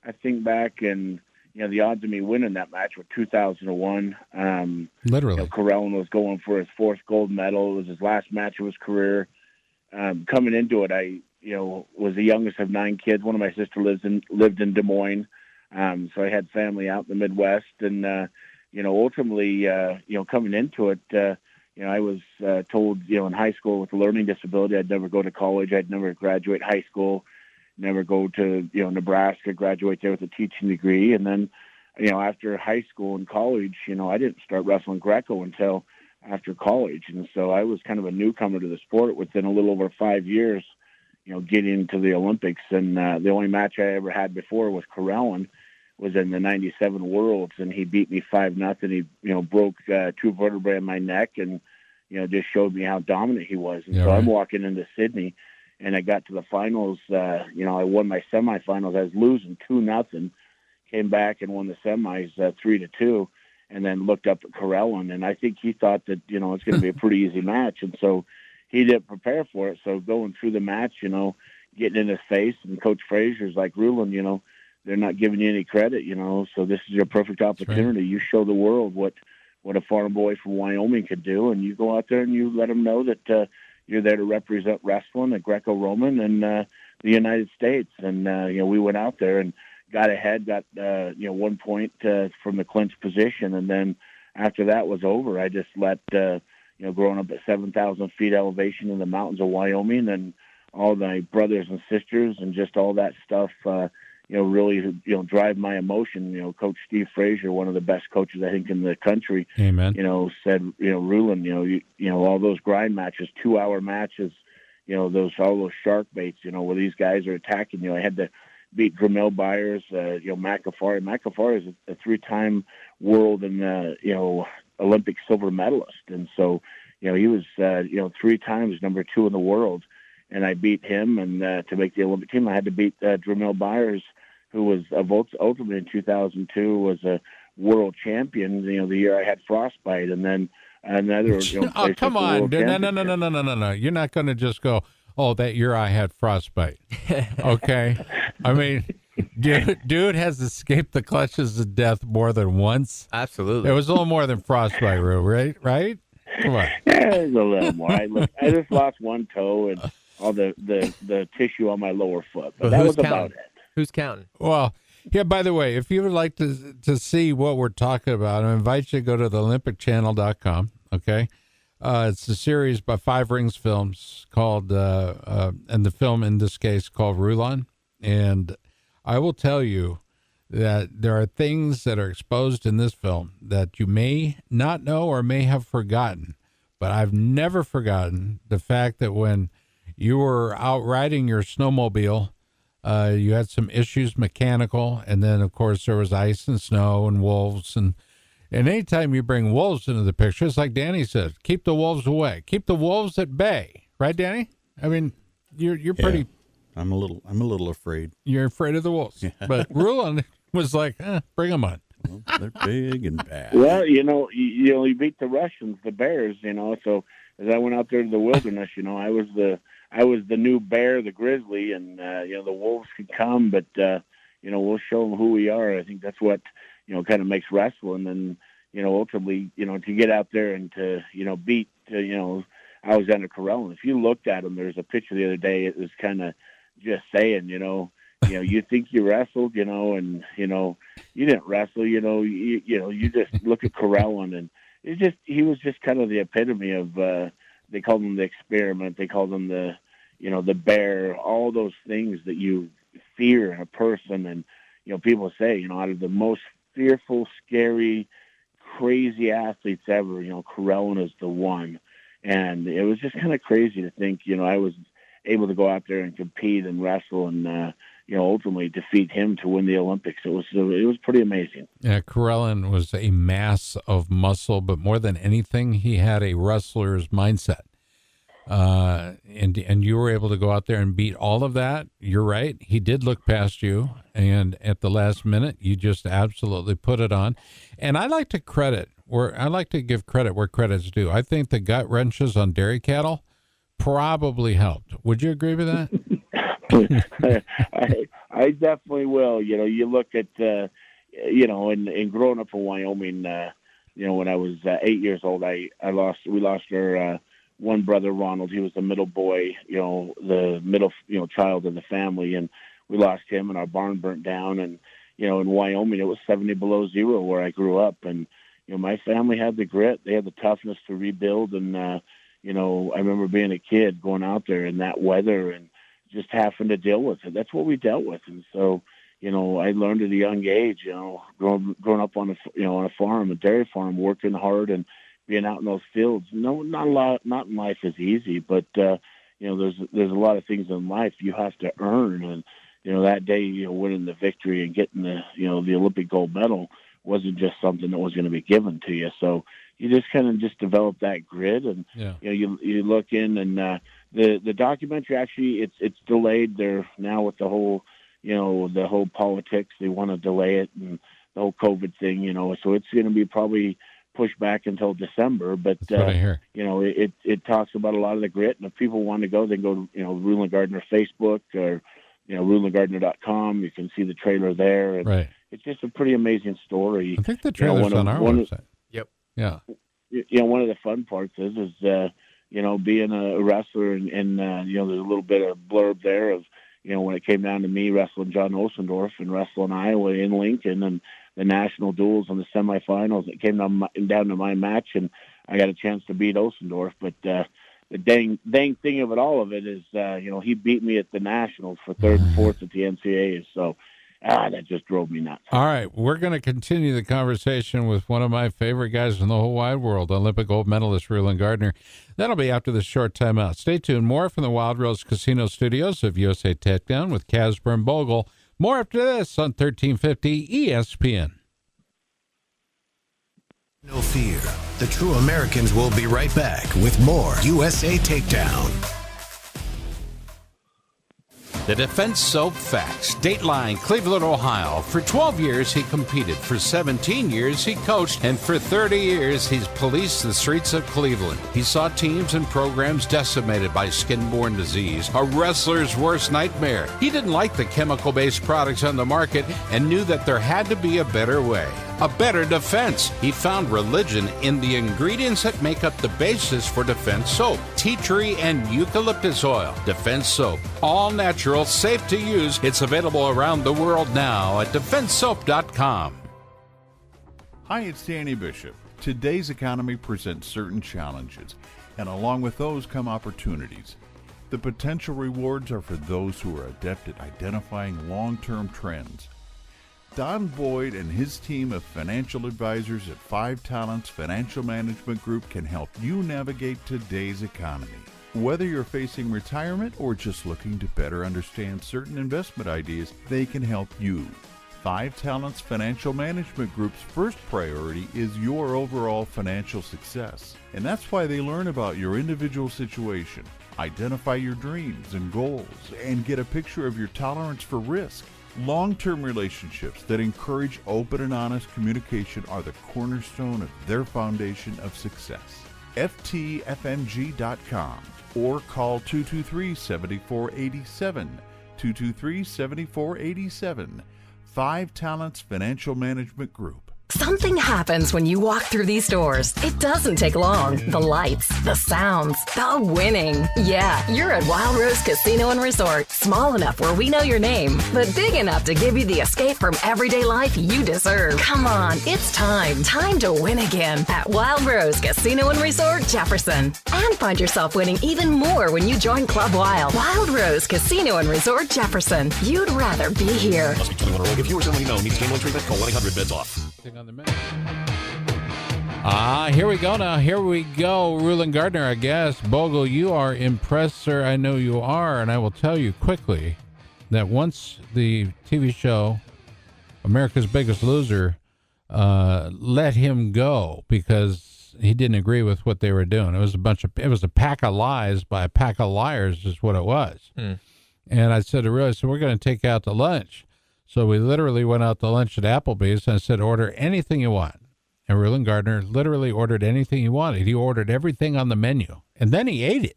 I think back and, the odds of me winning that match were 2001. Literally. Karelin was going for his fourth gold medal. It was his last match of his career. Coming into it, I, was the youngest of 9 kids. One of my sisters lived in Des Moines. So I had family out in the Midwest. And, ultimately, coming into it, I was told, in high school with a learning disability, I'd never go to college. I'd never graduate high school, never go to, Nebraska, graduate there with a teaching degree. And then, after high school and college, I didn't start wrestling Greco until after college. And so I was kind of a newcomer to the sport within a little over 5 years, getting into the Olympics. And the only match I ever had before with Karelin was in the 97 Worlds, and he beat me 5-0. He, broke 2 vertebrae in my neck and, just showed me how dominant he was. And so I'm walking into Sydney, and I got to the finals. I won my semifinals. I was losing 2-0, came back and won the semis 3-2, and then looked up at Karelin. And I think he thought that, it's going to be a pretty easy match. And so he didn't prepare for it. So going through the match, getting in his face, and Coach Frazier's like, Rulon, they're not giving you any credit, so this is your perfect opportunity. Right. You show the world what a farm boy from Wyoming could do, and you go out there and you let them know that you're there to represent wrestling, the Greco-Roman, and the United States. And, we went out there and got ahead, got 1 point from the clinch position, and then after that was over, I just let, growing up at 7,000 feet elevation in the mountains of Wyoming, and all my brothers and sisters and just all that stuff, really, drive my emotion. Coach Steve Frazier, one of the best coaches, I think, in the country, Amen. Said, Rulon, all those grind matches, 2-hour matches, all those shark baits, where these guys are attacking you. I had to beat Dramel Byers, McAfari. McAfari is a 3-time world and, Olympic silver medalist. And so, he was, 3 times number 2 in the world. And I beat him, and to make the Olympic team, I had to beat Dramel Byers, who was ultimately in 2002 was a world champion. The year I had frostbite, and then another Oh, place come like the on. World No. You're not going to just go, oh, that year I had frostbite. Okay. I mean, dude has escaped the clutches of death more than once. Absolutely. It was a little more than frostbite, Rue, right? Come on. Yeah, it was a little more. I just lost one toe and all the tissue on my lower foot, but that was about it. Who's counting? Well, yeah, by the way, if you would like to see what we're talking about, I invite you to go to the OlympicChannel.com, okay? It's a series by Five Rings Films called, and the film in this case called Rulon. And I will tell you that there are things that are exposed in this film that you may not know or may have forgotten. But I've never forgotten the fact that when you were out riding your snowmobile, you had some issues mechanical, and then, of course, there was ice and snow and wolves. And anytime you bring wolves into the picture, it's like Danny said, keep the wolves away. Keep the wolves at bay. Right, Danny? I mean, you're pretty... I'm a little afraid. You're afraid of the wolves. Yeah. But Rulon was like, bring them on. Well, they're big and bad. Well, you beat the Russians, the bears, so as I went out there to the wilderness, I was the new bear, the grizzly, and the wolves could come, but we'll show them who we are. I think that's what kind of makes wrestling, and ultimately, to get out there and to beat Alexander Karelin. If you looked at him, there's a picture the other day. It was kind of just saying, you think you wrestled, and you didn't wrestle. You just look at Karelin, and he was just kind of the epitome of. They called him the experiment. They called him the bear. All those things that you fear in a person, and people say, out of the most fearful, scary, crazy athletes ever, Karelin is the one. And it was just kind of crazy to think, I was able to go out there and compete and wrestle and, ultimately defeat him to win the Olympics. It was pretty amazing. Yeah, Karelin was a mass of muscle, but more than anything, he had a wrestler's mindset. And you were able to go out there and beat all of that. You're right. He did look past you, and at the last minute, you just absolutely put it on. And I like to give credit where credit's due. I think the gut wrenches on dairy cattle probably helped. Would you agree with that? I definitely will. You look at, and growing up in Wyoming, when I was 8 years old, we lost our one brother, Ronald. He was the middle boy, the middle, child of the family, and we lost him, and our barn burnt down. And in Wyoming, it was 70 below zero where I grew up, and my family had the grit. They had the toughness to rebuild. And, I remember being a kid going out there in that weather and just having to deal with it. That's what we dealt with. And so, I learned at a young age, growing up on a farm, a dairy farm, working hard and being out in those fields. Not in life is easy, but, there's a lot of things in life you have to earn. And, that day, winning the victory and getting the Olympic gold medal wasn't just something that was going to be given to you. So you just kind of just develop that grit, and you look in, and the documentary actually it's delayed there now with the whole the whole politics. They want to delay it and the whole COVID thing, so it's going to be probably pushed back until December. But it talks about a lot of the grit, and if people want to go, they go to Rulon Gardner Facebook or RulonGardner.com. You can see the trailer there, and right. It's just a pretty amazing story. I think the trailer's on our website. Yep. Yeah. One of the fun parts is being a wrestler, and there's a little bit of blurb there of, when it came down to me wrestling John Osendorf and wrestling Iowa in Lincoln and the national duels and the semifinals. It came down to my match, and I got a chance to beat Osendorf. But the dang thing of it is, he beat me at the nationals for third and fourth at the NCAAs. So that just drove me nuts. All right, we're going to continue the conversation with one of my favorite guys in the whole wide world, Olympic gold medalist Rulon Gardner. That'll be after this short timeout. Stay tuned. More from the Wild Rose Casino Studios of USA Takedown with Casper and Bogle. More after this on 1350 ESPN. No fear. The True Americans will be right back with more USA Takedown. The Defense Soap Facts. Dateline, Cleveland, Ohio. For 12 years, he competed. For 17 years, he coached. And for 30 years, he's policed the streets of Cleveland. He saw teams and programs decimated by skin-borne disease, a wrestler's worst nightmare. He didn't like the chemical-based products on the market and knew that there had to be a better way. A better defense. He found religion in the ingredients that make up the basis for Defense Soap. Tea tree and eucalyptus oil. Defense Soap. All natural, safe to use. It's available around the world now at defensesoap.com. Hi, it's Danny Bishop. Today's economy presents certain challenges, and along with those come opportunities. The potential rewards are for those who are adept at identifying long-term trends. Don Boyd and his team of financial advisors at 5 Talents Financial Management Group can help you navigate today's economy. Whether you're facing retirement or just looking to better understand certain investment ideas, they can help you. 5 Talents Financial Management Group's first priority is your overall financial success. And that's why they learn about your individual situation, identify your dreams and goals, and get a picture of your tolerance for risk. Long-term relationships that encourage open and honest communication are the cornerstone of their foundation of success. FTFMG.com or call 223-7487, 223-7487, 5 Talents Financial Management Group. Something happens when you walk through these doors. It doesn't take long. The lights, the sounds, the winning. Yeah, you're at Wild Rose Casino and Resort. Small enough where we know your name, but big enough to give you the escape from everyday life you deserve. Come on, it's time. Time to win again at Wild Rose Casino and Resort, Jefferson. And find yourself winning even more when you join Club Wild. Wild Rose Casino and Resort, Jefferson. You'd rather be here. Must be 21 or older. If you or someone you know needs gambling treatment, call 1-800-BEDS-OFF. On the minute. Here we go now. Here we go. Rulon Gardner, I guess. Bogle, you are impressed, sir. I know you are, and I will tell you quickly that once the TV show America's Biggest Loser let him go because he didn't agree with what they were doing. It was a pack of lies by a pack of liars is what it was. And I said, we're going to take you out to lunch. So we literally went out to lunch at Applebee's and I said, order anything you want. And Rulon Gardner literally ordered anything he wanted. He ordered everything on the menu. And then he ate it.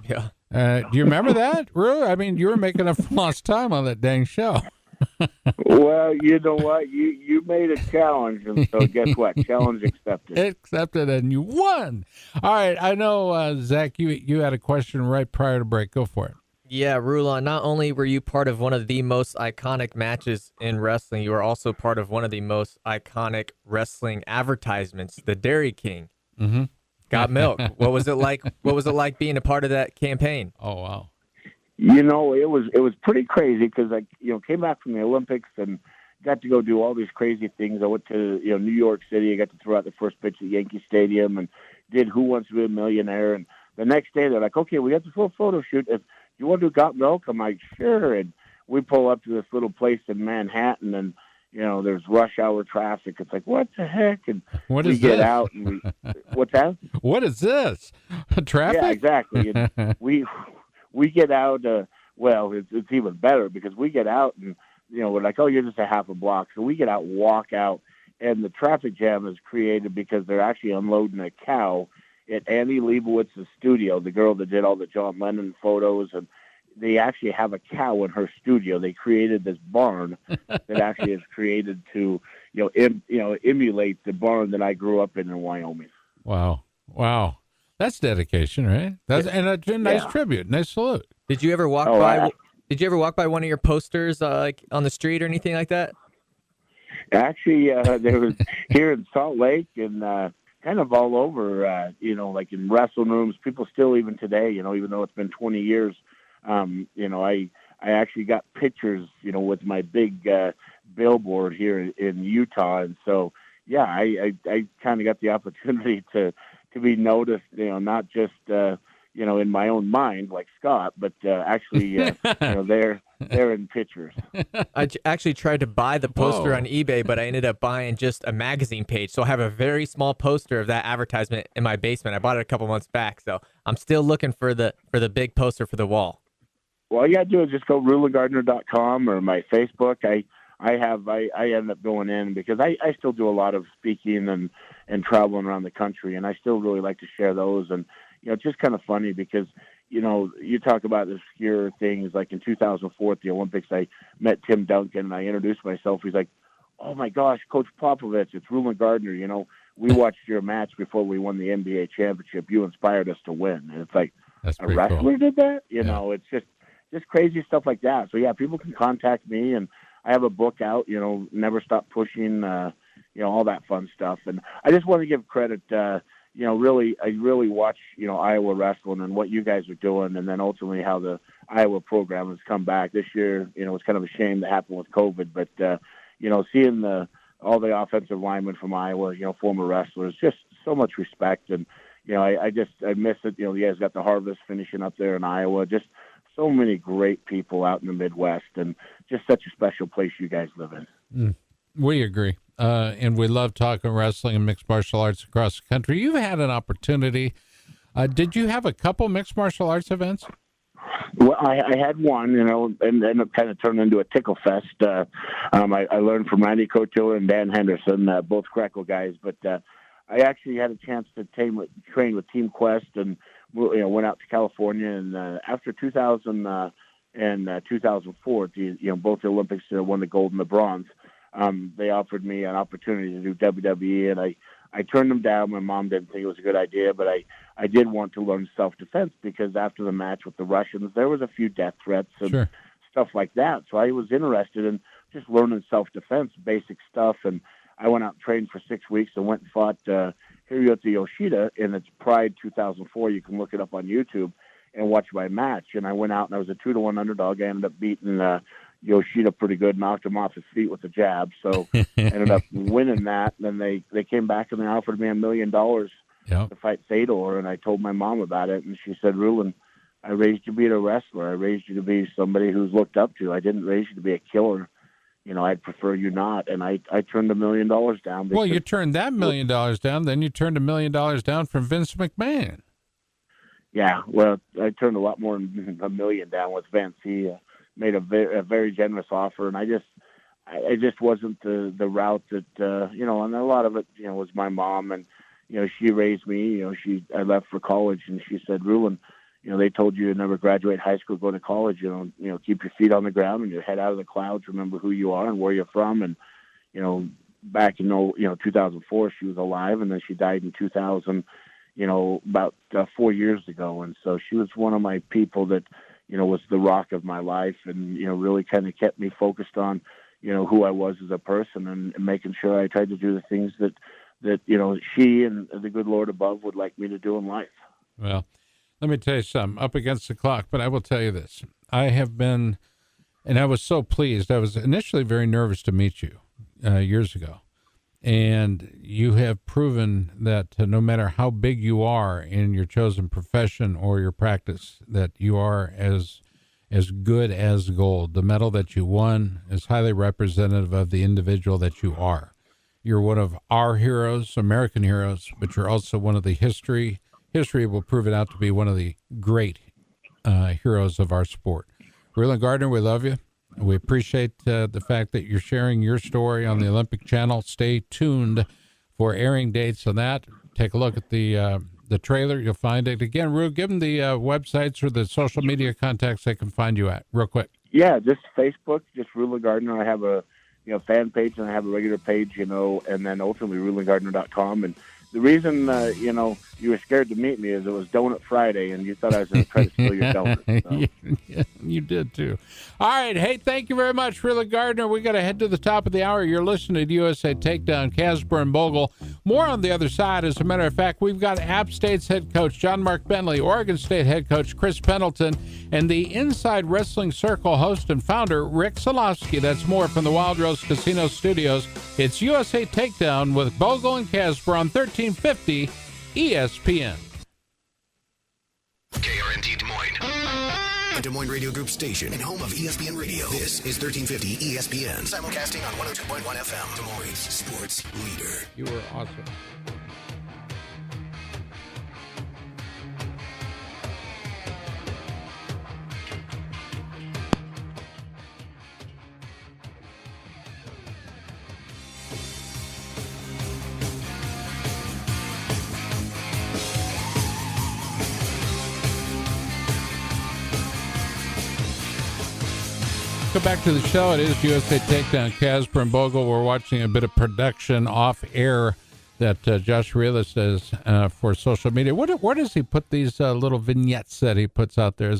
Yeah. Do you remember that, Ru? I mean, you were making up lost time on that dang show. Well, you know what? You made a challenge, and so guess what? Challenge accepted. Accepted, and you won. All right. I know, Zach, you had a question right prior to break. Go for it. Yeah, Rulon, not only were you part of one of the most iconic matches in wrestling, you were also part of one of the most iconic wrestling advertisements, the Dairy King. Mm-hmm. Got milk. What was it like? What was it like being a part of that campaign? Oh, wow. You know, it was pretty crazy because I came back from the Olympics and got to go do all these crazy things. I went to New York City. I got to throw out the first pitch at Yankee Stadium and did Who Wants to Be a Millionaire. And the next day they're like, okay, we got this little photo shoot. If you want to do Got Milk? I'm like, sure. And we pull up to this little place in Manhattan, and there's rush hour traffic. It's like, what the heck? And we get out, and what's that? What is this? Traffic? Yeah, exactly. And we get out. Well, it's even better because we get out, and we're like, oh, you're just a half a block. So we get out, walk out, and the traffic jam is created because they're actually unloading a cow at Annie Leibowitz's studio, the girl that did all the John Lennon photos, and they actually have a cow in her studio. They created this barn that actually is created to, emulate the barn that I grew up in Wyoming. Wow. That's dedication, right? And a nice tribute, nice salute. Did you ever walk by? Did you ever walk by one of your posters, like on the street or anything like that? Actually, there was here in Salt Lake and kind of all over, like in wrestling rooms. People still, even today, even though it's been 20 years, I actually got pictures, with my big billboard here in Utah. And so, yeah, I kind of got the opportunity to be noticed, not just, in my own mind like Scott, but actually, they're in pictures. I actually tried to buy the poster on eBay, but I ended up buying just a magazine page. So I have a very small poster of that advertisement in my basement. I bought it a couple months back, so I'm still looking for the big poster for the wall. All you got to do is just go rulandgardner.com or my Facebook. I end up going in because I still do a lot of speaking and traveling around the country, and I still really like to share those. And, it's just kind of funny because, you talk about obscure things. Like in 2004 at the Olympics, I met Tim Duncan, and I introduced myself. He's like, "Oh, my gosh, Coach Popovich, it's Ruland Gardner. We watched your match before we won the NBA championship. You inspired us to win." And it's like, That's a wrestler cool. did that? It's just crazy stuff like that. So, yeah, people can contact me, and I have a book out, Never Stop Pushing, all that fun stuff. And I just want to give credit, I really watch, Iowa wrestling and what you guys are doing, and then ultimately how the Iowa program has come back. This year, it's kind of a shame that happened with COVID, but, seeing all the offensive linemen from Iowa, former wrestlers, just so much respect. And, I miss it. You guys got the Harvest finishing up there in Iowa, just so many great people out in the Midwest, and just such a special place you guys live in. We agree. And we love talking wrestling and mixed martial arts across the country. You've had an opportunity. Did you have a couple mixed martial arts events? Well, I had one, and then it kind of turned into a tickle fest. I learned from Randy Cotiller and Dan Henderson, both Crackle guys, but I actually had a chance to train with Team Quest, and went out to California. And after 2000 and 2004, both the Olympics, won the gold and the bronze. They offered me an opportunity to do WWE, and I turned them down. My mom didn't think it was a good idea, but I did want to learn self-defense because after the match with the Russians, there was a few death threats and stuff like that. So I was interested in just learning self-defense, basic stuff. And I went out and trained for 6 weeks and went and fought Hiroyuki Yoshida in its Pride 2004. You can look it up on YouTube and watch my match. And I went out and I was a 2-1 underdog. I ended up beating Yoshida pretty good, knocked him off his feet with a jab. So ended up winning that. And then they came back and they offered me $1 million to fight Fedor. And I told my mom about it. And she said, "Ruland, I raised you to be a wrestler. I raised you to be somebody who's looked up to. I didn't raise you to be a killer. I'd prefer you not." And I turned $1 million down. Well, you turned that $1 million down, then you turned $1 million down from Vince McMahon. Yeah, well, I turned a lot more than $1 million down with Vince. He made a very generous offer, and I just wasn't the route that and a lot of it was my mom, and she raised me. I left for college, and she said, "Ruland, they told you to never graduate high school, go to college. Keep your feet on the ground and your head out of the clouds. Remember who you are and where you're from." And back in 2004, she was alive, and then she died in 2000. About 4 years ago, and so she was one of my people that was the rock of my life, and really kind of kept me focused on who I was as a person, and making sure I tried to do the things that she and the good Lord above would like me to do in life. Well, let me tell you something, up against the clock, but I will tell you this. I have been, and I was so pleased. I was initially very nervous to meet you years ago. And you have proven that no matter how big you are in your chosen profession or your practice, that you are as good as gold. The medal that you won is highly representative of the individual that you are. You're one of our heroes, American heroes, but you're also one of the history will prove it out to be one of the great heroes of our sport. Ruland Gardner, we love you. We appreciate the fact that you're sharing your story on the Olympic Channel. Stay tuned for airing dates on that. Take a look at the trailer. You'll find it. Again, Ru, give them the websites or the social media contacts they can find you at, real quick. Yeah, just Facebook, just Ruland Gardner. I have a fan page, and I have a regular page, and then ultimately rulandgardner.com. And the reason, you were scared to meet me is it was Donut Friday, and you thought I was going to try to steal your donut. So. Yeah, you did, too. All right. Hey, thank you very much, Ruland Gardner. We got to head to the top of the hour. You're listening to USA Takedown, Casper and Bogle. More on the other side. As a matter of fact, we've got App State's head coach, John Mark Bentley, Oregon State head coach, Chris Pendleton, and the Inside Wrestling Circle host and founder, Rick Solowski. That's more from the Wild Rose Casino Studios. It's USA Takedown with Bogle and Casper on 1350 ESPN. KRNT Des Moines. A Des Moines Radio Group station and home of ESPN Radio. This is 1350 ESPN. Simulcasting on 102.1 FM. Des Moines sports leader. You were awesome. Welcome back to the show. It is USA Takedown. Casper and Bogle. We're watching a bit of production off air that Josh Reelis does for social media. Where does he put these little vignettes that he puts out there? You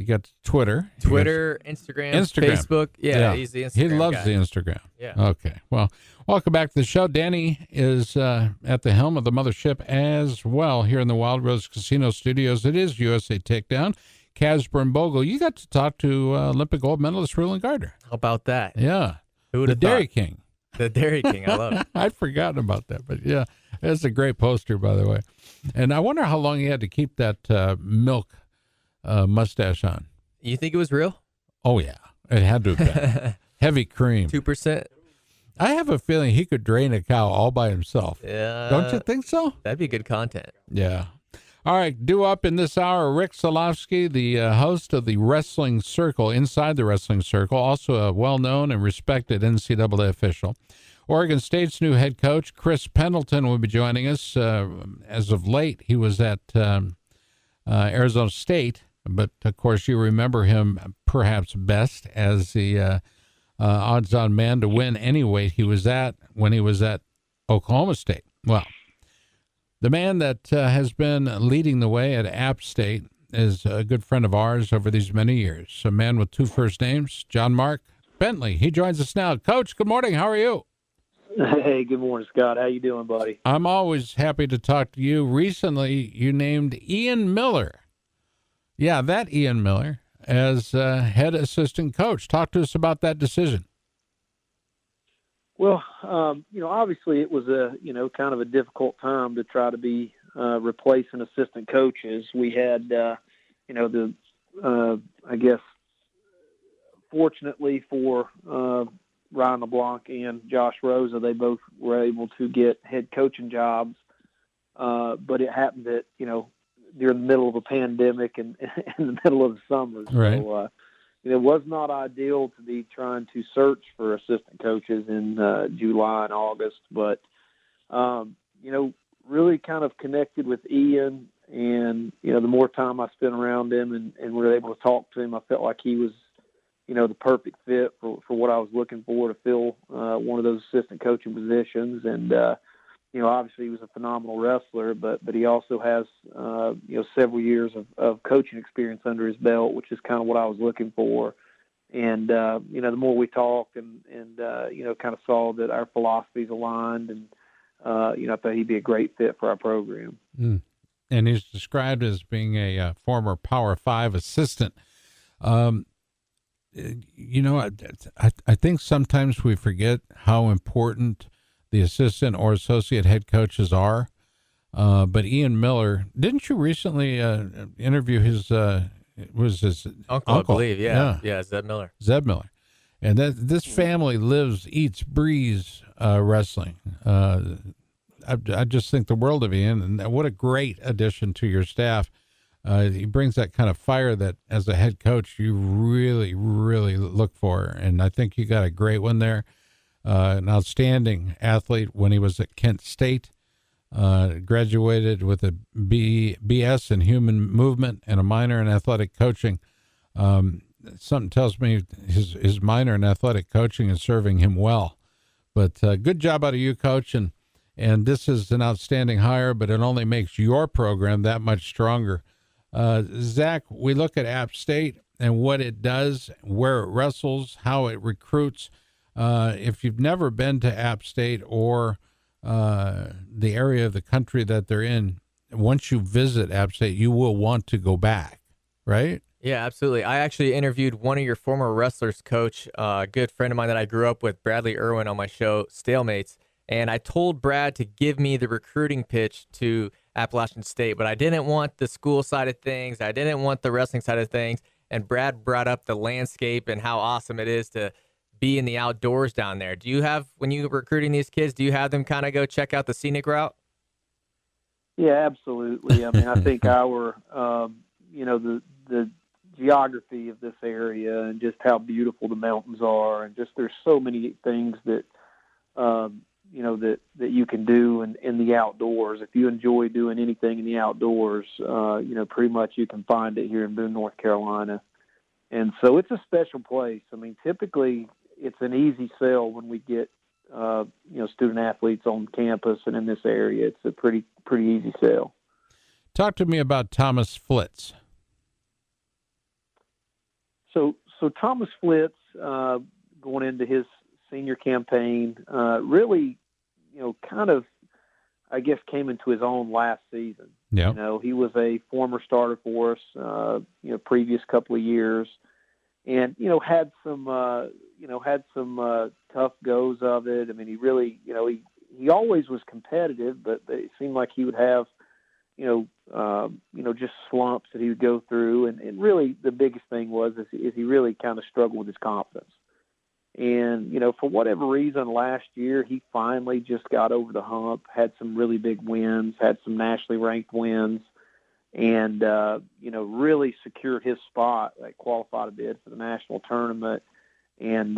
got Twitter, Instagram, Facebook. Yeah, he's the Instagram He loves guy. the Instagram. Yeah. Okay. Well, welcome back to the show. Danny is at the helm of the mothership as well here in the Wild Rose Casino Studios. It is USA Takedown. Casper and Bogle, you got to talk to Olympic gold medalist Rulon Gardner. How about that? Yeah. Who would the have Dairy thought? King. The Dairy King. I love it. I'd forgotten about that, but yeah, it's a great poster, by the way. And I wonder how long he had to keep that milk mustache on. You think it was real? Oh, yeah. It had to have been. Heavy cream. 2%? I have a feeling he could drain a cow all by himself. Yeah. Don't you think so? That'd be good content. Yeah. All right, due up in this hour, Rick Solofsky, the host of the Wrestling Circle, Inside the Wrestling Circle, also a well-known and respected NCAA official. Oregon State's new head coach, Chris Pendleton, will be joining us. As of late, he was at Arizona State, but, of course, you remember him perhaps best as the odds-on man to win any weight he was at when he was at Oklahoma State. Well, the man that has been leading the way at App State is a good friend of ours over these many years. A man with two first names, John Mark Bentley. He joins us now. Coach, good morning. How are you? Hey, good morning, Scott. How you doing, buddy? I'm always happy to talk to you. Recently, you named Ian Miller. Yeah, that Ian Miller as head assistant coach. Talk to us about that decision. Well, obviously it was kind of a difficult time to try to be replacing assistant coaches. We had, I guess, fortunately for Ryan LeBlanc and Josh Rosa, they both were able to get head coaching jobs. But it happened that, during the middle of a pandemic and in the middle of the summer. Right. So, it was not ideal to be trying to search for assistant coaches in July and August, but, really kind of connected with Ian, and, the more time I spent around him and were able to talk to him, I felt like he was, the perfect fit for what I was looking for to fill one of those assistant coaching positions. And, obviously he was a phenomenal wrestler, but he also has, several years of coaching experience under his belt, which is kind of what I was looking for. And, the more we talked and kind of saw that our philosophies aligned, and, I thought he'd be a great fit for our program. Mm. And he's described as being a former Power 5 assistant. I think sometimes we forget how important the assistant or associate head coaches are. But Ian Miller, didn't you recently interview his uncle? I believe, yeah, Zeb Miller. Zeb Miller. And this family lives, eats, breathes wrestling. I just think the world of Ian, and what a great addition to your staff. He brings that kind of fire that, as a head coach, you really, really look for. And I think you got a great one there. An outstanding athlete when he was at Kent State. Graduated with a BS in human movement and a minor in athletic coaching. Something tells me his minor in athletic coaching is serving him well. But good job out of you, Coach. And this is an outstanding hire, but it only makes your program that much stronger. Zach, we look at App State and what it does, where it wrestles, how it recruits. If you've never been to App State or the area of the country that they're in, once you visit App State, you will want to go back, right? Yeah, absolutely. I actually interviewed one of your former wrestlers, Coach, a good friend of mine that I grew up with, Bradley Irwin, on my show, Stalemates. And I told Brad to give me the recruiting pitch to Appalachian State, but I didn't want the school side of things. I didn't want the wrestling side of things. And Brad brought up the landscape and how awesome it is to be in the outdoors down there. Do you have, when you're recruiting these kids, do you have them kind of go check out the scenic route? Yeah, absolutely. I mean, I think our, the geography of this area and just how beautiful the mountains are, and just there's so many things that, that you can do in the outdoors. If you enjoy doing anything in the outdoors, pretty much you can find it here in Boone, North Carolina. And so it's a special place. I mean, typically it's an easy sell when we get, student athletes on campus and in this area. It's a pretty easy sell. Talk to me about Thomas Flitz. So Thomas Flitz, going into his senior campaign, really, kind of, I guess, came into his own last season. Yeah. He was a former starter for us, previous couple of years, and had some tough goes of it. I mean, he really, he always was competitive, but it seemed like he would have, just slumps that he would go through, and really the biggest thing is he really kind of struggled with his confidence. And, for whatever reason, last year, he finally just got over the hump, had some really big wins, had some nationally ranked wins, and, really secured his spot, qualified a bid for the national tournament. And,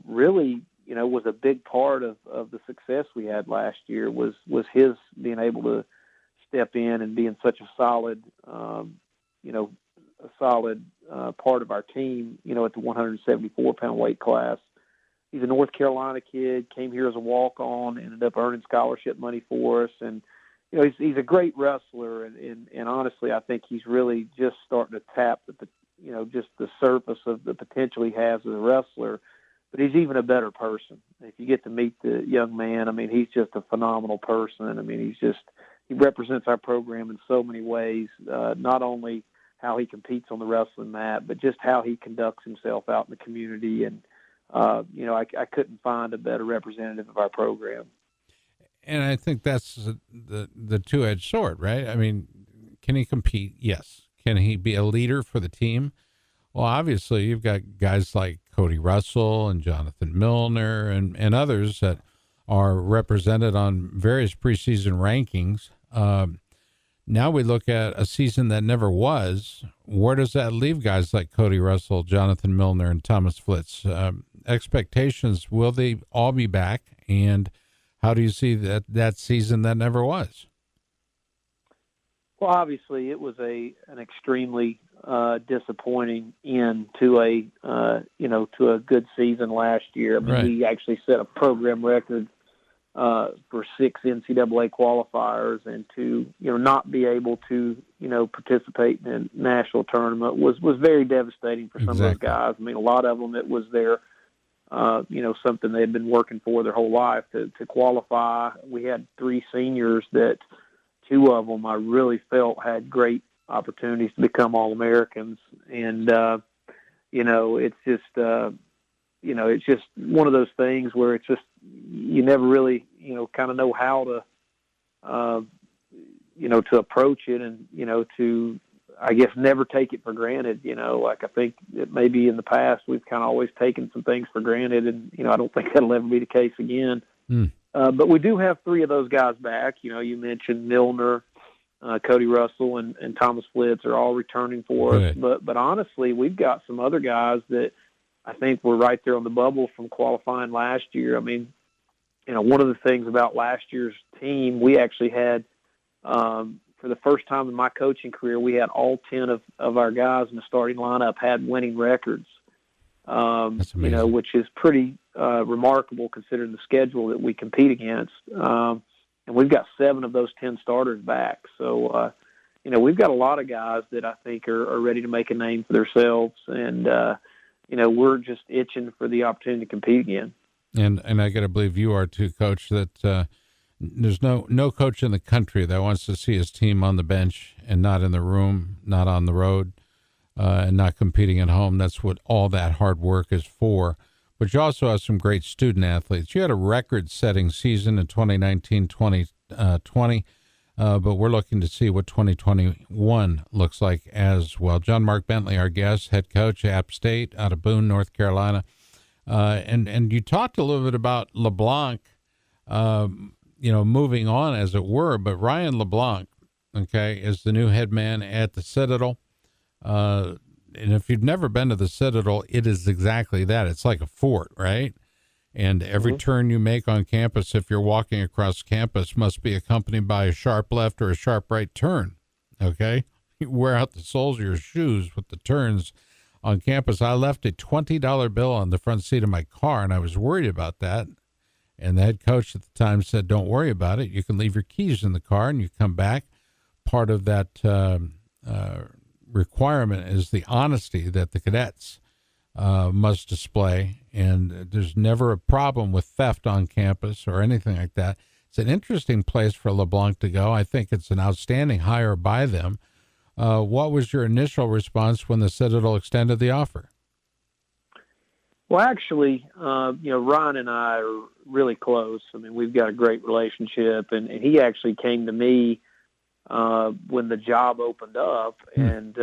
really, was a big part of the success we had last year was his being able to step in and being such a solid, part of our team, at the 174-pound weight class. He's a North Carolina kid, came here as a walk-on, ended up earning scholarship money for us. And, he's a great wrestler. And honestly, I think he's really just starting to tap just the surface of the potential he has as a wrestler. But he's even a better person. If you get to meet the young man, I mean, he's just a phenomenal person. I mean, he represents our program in so many ways, not only how he competes on the wrestling mat, but just how he conducts himself out in the community. And, I couldn't find a better representative of our program. And I think that's the two-edged sword, right? I mean, can he compete? Yes. Can he be a leader for the team? Well, obviously, you've got guys like Cody Russell and Jonathan Milner and others that are represented on various preseason rankings. Now we look at a season that never was. Where does that leave guys like Cody Russell, Jonathan Milner, and Thomas Flitz? Expectations, will they all be back? And how do you see that season that never was? Well, obviously, it was an extremely disappointing end to a good season last year. I mean, Right. We actually set a program record for 6 NCAA qualifiers, and to not be able to participate in a national tournament was very devastating for some of those guys. I mean, a lot of them, it was their something they had been working for their whole life to qualify. We had 3 seniors that 2 of them I really felt had great opportunities to become All-Americans, and it's just one of those things where it's just you never really kind of know how to approach it, and to, I guess, never take it for granted. I think that maybe in the past we've kind of always taken some things for granted, and I don't think that'll ever be the case again. But we do have 3 of those guys back. You mentioned Milner, Cody Russell, and Thomas Flitz are all returning for us. But honestly, we've got some other guys that I think were right there on the bubble from qualifying last year. I mean, one of the things about last year's team, we actually had, for the first time in my coaching career, we had all 10 of our guys in the starting lineup had winning records, which is pretty remarkable considering the schedule that we compete against. And we've got 7 of those 10 starters back. So, we've got a lot of guys that I think are ready to make a name for themselves. And, we're just itching for the opportunity to compete again. And I got to believe you are too, Coach, that there's no coach in the country that wants to see his team on the bench and not in the room, not on the road, and not competing at home. That's what all that hard work is for. But you also have some great student athletes. You had a record-setting season in 2019-2020, but we're looking to see what 2021 looks like as well. John Mark Bentley, our guest, head coach, App State, out of Boone, North Carolina. And you talked a little bit about LeBlanc, moving on, as it were. But Ryan LeBlanc, is the new head man at the Citadel. And if you've never been to the Citadel, it is exactly that. It's like a fort, right? And every turn you make on campus, if you're walking across campus, must be accompanied by a sharp left or a sharp right turn, okay? You wear out the soles of your shoes with the turns on campus. I left a $20 bill on the front seat of my car, and I was worried about that. And the head coach at the time said, don't worry about it. You can leave your keys in the car and you come back. Part of that requirement is the honesty that the cadets must display. And there's never a problem with theft on campus or anything like that. It's an interesting place for LeBlanc to go. I think it's an outstanding hire by them. What was your initial response when the Citadel extended the offer? Well, actually, Ryan and I are really close. I mean, we've got a great relationship, and he actually came to me when the job opened up and,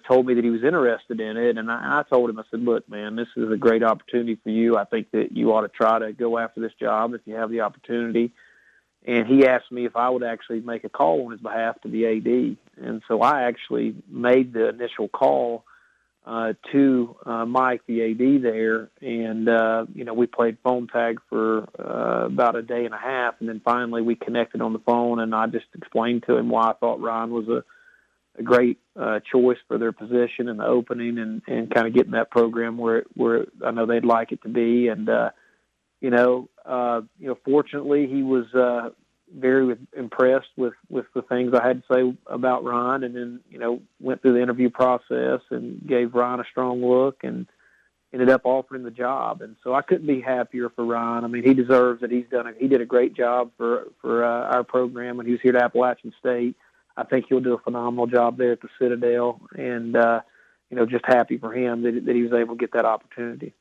told me that he was interested in it. And I told him, I said, look, man, this is a great opportunity for you. I think that you ought to try to go after this job if you have the opportunity. And he asked me if I would actually make a call on his behalf to the AD. And so I actually made the initial call to Mike, the AD there. And, we played phone tag for about a day and a half. And then finally we connected on the phone, and I just explained to him why I thought Ryan was a great choice for their position and the opening and kind of getting that program where I know they'd like it to be. And, fortunately, he was very impressed with the things I had to say about Ryan, and then, went through the interview process and gave Ryan a strong look and ended up offering the job. And so I couldn't be happier for Ryan. I mean, he deserves it. He did a great job for our program when he was here at Appalachian State. I think he'll do a phenomenal job there at the Citadel, and, just happy for him that he was able to get that opportunity.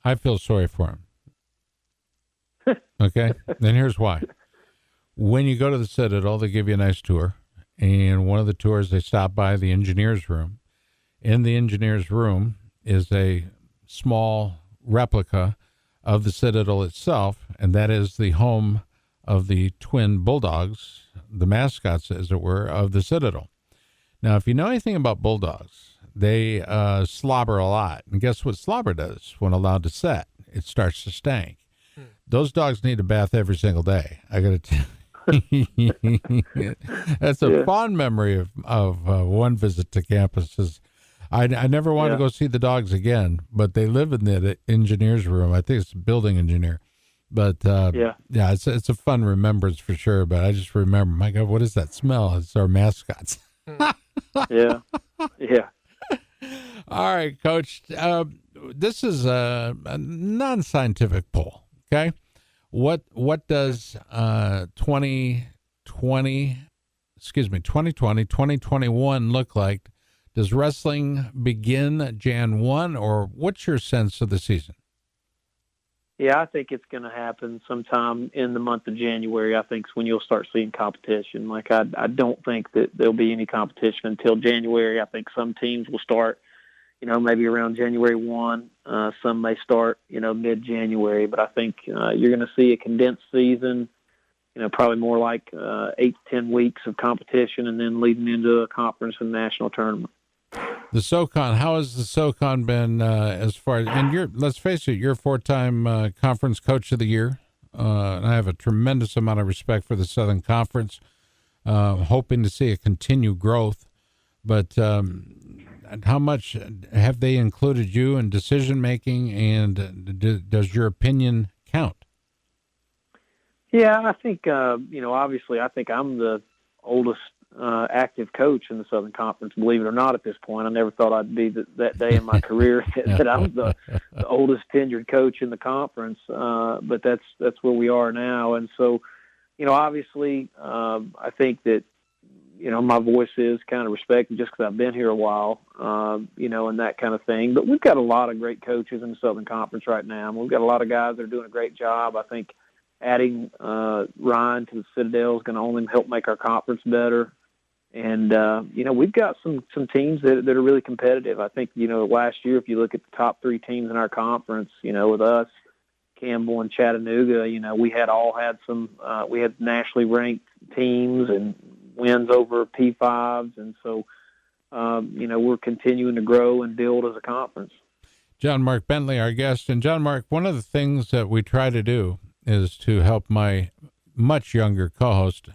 I feel sorry for him. Okay. Then here's why. When you go to the Citadel, they give you a nice tour. And one of the tours, they stop by the engineer's room. In the engineer's room is a small replica of the Citadel itself, and that is the home of the twin bulldogs, the mascots, as it were, of the Citadel. Now, if you know anything about bulldogs, they slobber a lot. And guess what slobber does when allowed to set? It starts to stank. Those dogs need a bath every single day. I got to tell you. That's a fond memory of one visit to campus. I never wanted to go see the dogs again, but they live in the engineer's room. I think it's a building engineer. But it's a fun remembrance for sure. But I just remember, my God, what is that smell? It's our mascots. Yeah. All right, Coach. This is a non-scientific poll. Okay. What does 2020, 2021 look like? Does wrestling begin Jan 1, or what's your sense of the season? Yeah, I think it's going to happen sometime in the month of January. I think is when you'll start seeing competition. Like, I don't think that there'll be any competition until January. I think some teams will start, maybe around January 1. Some may start, mid-January. But I think you're going to see a condensed season, probably more like 8 to 10 weeks of competition, and then leading into a conference and national tournament. The SoCon, how has the SoCon been as far as, and let's face it, you're a 4-time conference coach of the year. And I have a tremendous amount of respect for the Southern Conference, hoping to see a continued growth. But how much have they included you in decision making, and does your opinion count? Yeah, I think, obviously I think I'm the oldest active coach in the Southern Conference, believe it or not, at this point. I never thought I'd be that day in my career that I'm the oldest tenured coach in the conference, but that's where we are now. And so, obviously, I think that, my voice is kind of respected just because I've been here a while, and that kind of thing. But we've got a lot of great coaches in the Southern Conference right now. We've got a lot of guys that are doing a great job. I think adding Ryan to the Citadel is going to only help make our conference better. And, we've got some teams that are really competitive. I think, last year, if you look at the top 3 teams in our conference, with us, Campbell and Chattanooga, we had some, we had nationally ranked teams and wins over P5s. And so, we're continuing to grow and build as a conference. John Mark Bentley, our guest. And John Mark, one of the things that we try to do is to help my much younger co-host,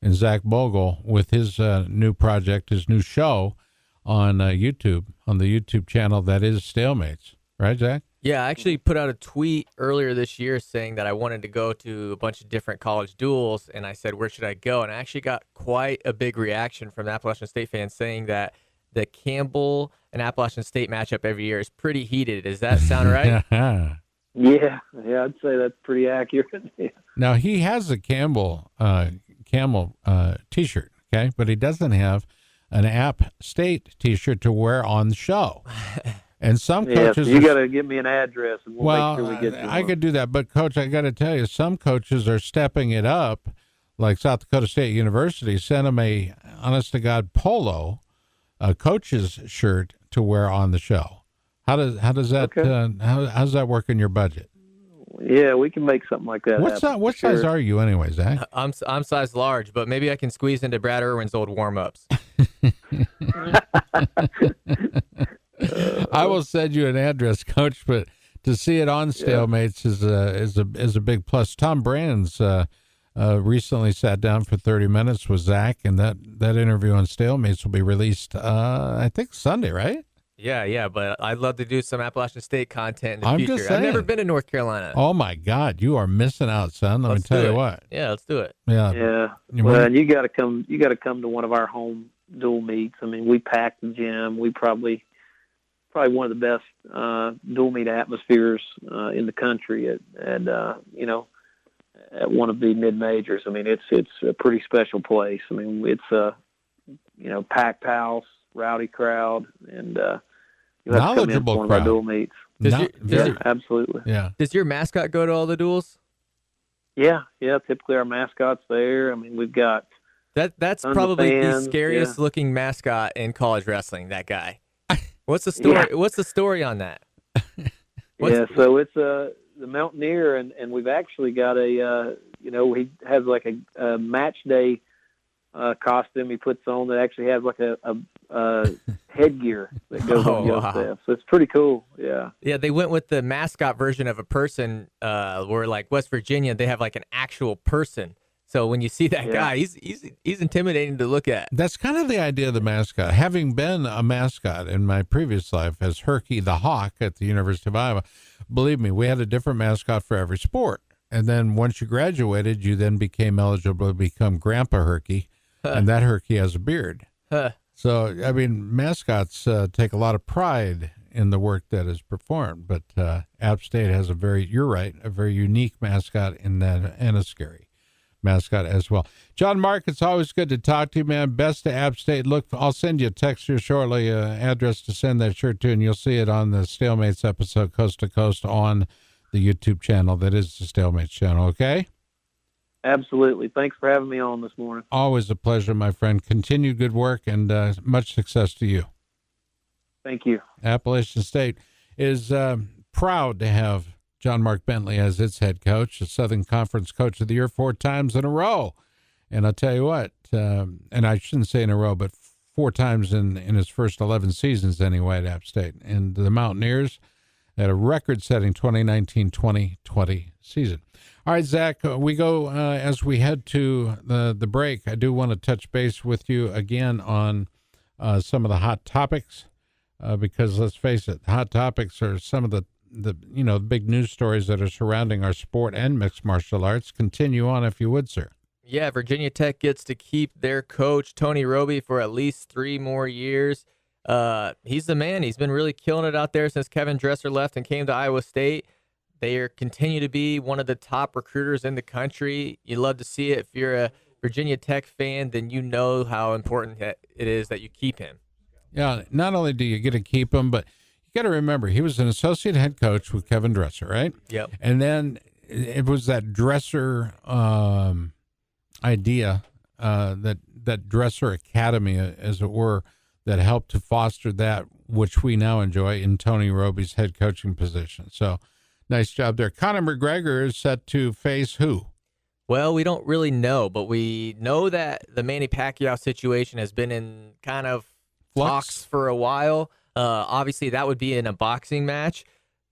and Zach Bogle, with his new project, his new show on YouTube, on the YouTube channel that is Stalemates. Right, Zach? Yeah, I actually put out a tweet earlier this year saying that I wanted to go to a bunch of different college duels, and I said, where should I go? And I actually got quite a big reaction from Appalachian State fans saying that the Campbell and Appalachian State matchup every year is pretty heated. Does that sound right? Yeah, I'd say that's pretty accurate. Yeah. Now, he has a Camel T-shirt, okay? But he doesn't have an App State T-shirt to wear on the show. And some coaches, so you got to give me an address, and we'll make sure we get to I could do that, but Coach, I got to tell you, some coaches are stepping it up. Like South Dakota State University sent them a honest to God polo, a coach's shirt to wear on the show. How does that how does that work in your budget? Yeah, we can make something like that. What size are you, anyway, Zach? I'm size large, but maybe I can squeeze into Brad Irwin's old warm-ups. I will send you an address, Coach, but to see it on Stalemates is a big plus. Tom Brands recently sat down for 30 minutes with Zach, and that interview on Stalemates will be released, I think Sunday, right? Yeah, but I'd love to do some Appalachian State content in the I'm future. just saying. I've never been to North Carolina. Oh my God, you are missing out, son. Let me tell you what. Yeah, let's do it. Yeah. Well, you got to come. You got to come to one of our home dual meets. I mean, we pack the gym. We probably one of the best dual meet atmospheres in the country at one of the mid majors. I mean, it's a pretty special place. I mean, it's a packed house, rowdy crowd, and you have to come in for one of our dual meets. Absolutely. Yeah. Does your mascot go to all the duels? Yeah. Typically, our mascot's there. I mean, we've got that's probably the scariest looking mascot in college wrestling. That guy. What's the story? Yeah. What's the story on that? So it's the Mountaineer, and we've actually got a he has like a match day costume he puts on that actually has like a headgear that goes on Yosef. So it's pretty cool. Yeah. Yeah, they went with the mascot version of a person. Where like West Virginia, they have like an actual person. So when you see that guy, he's intimidating to look at. That's kind of the idea of the mascot. Having been a mascot in my previous life as Herky the Hawk at the University of Iowa, believe me, we had a different mascot for every sport. And then once you graduated, you then became eligible to become Grandpa Herky, and that Herky has a beard. So, I mean, mascots take a lot of pride in the work that is performed. But App State has you're right, a very unique mascot in that, and a scary mascot as well. John Mark, it's always good to talk to you, man. Best to App State. Look, I'll send you a text here shortly, address to send that shirt to, and you'll see it on the Stalemates episode, Coast to Coast, on the YouTube channel. That is the Stalemates channel, okay? Absolutely. Thanks for having me on this morning. Always a pleasure, my friend. Continued good work, and much success to you. Thank you. Appalachian State is proud to have John Mark Bentley as its head coach, the Southern Conference Coach of the Year 4 times in a row. And I'll tell you what, and I shouldn't say in a row, but 4 times in his first 11 seasons anyway at App State. And the Mountaineers had a record-setting 2019-2020 season. All right, Zach, we go as we head to the break. I do want to touch base with you again on some of the hot topics because let's face it, hot topics are some of the big news stories that are surrounding our sport and mixed martial arts. Continue on, if you would, sir. Yeah, Virginia Tech gets to keep their coach, Tony Roby, for at least 3 more years. He's the man. He's been really killing it out there since Kevin Dresser left and came to Iowa State. They continue to be one of the top recruiters in the country. You love to see it. If you're a Virginia Tech fan, then you know how important it is that you keep him. Yeah, not only do you get to keep him, but you got to remember, he was an associate head coach with Kevin Dresser, right? Yep. And then it was that Dresser idea, that Dresser Academy, as it were, that helped to foster that which we now enjoy in Tony Roby's head coaching position. So nice job there. Conor McGregor is set to face who? Well, we don't really know, but we know that the Manny Pacquiao situation has been in kind of talks for a while. Obviously, that would be in a boxing match.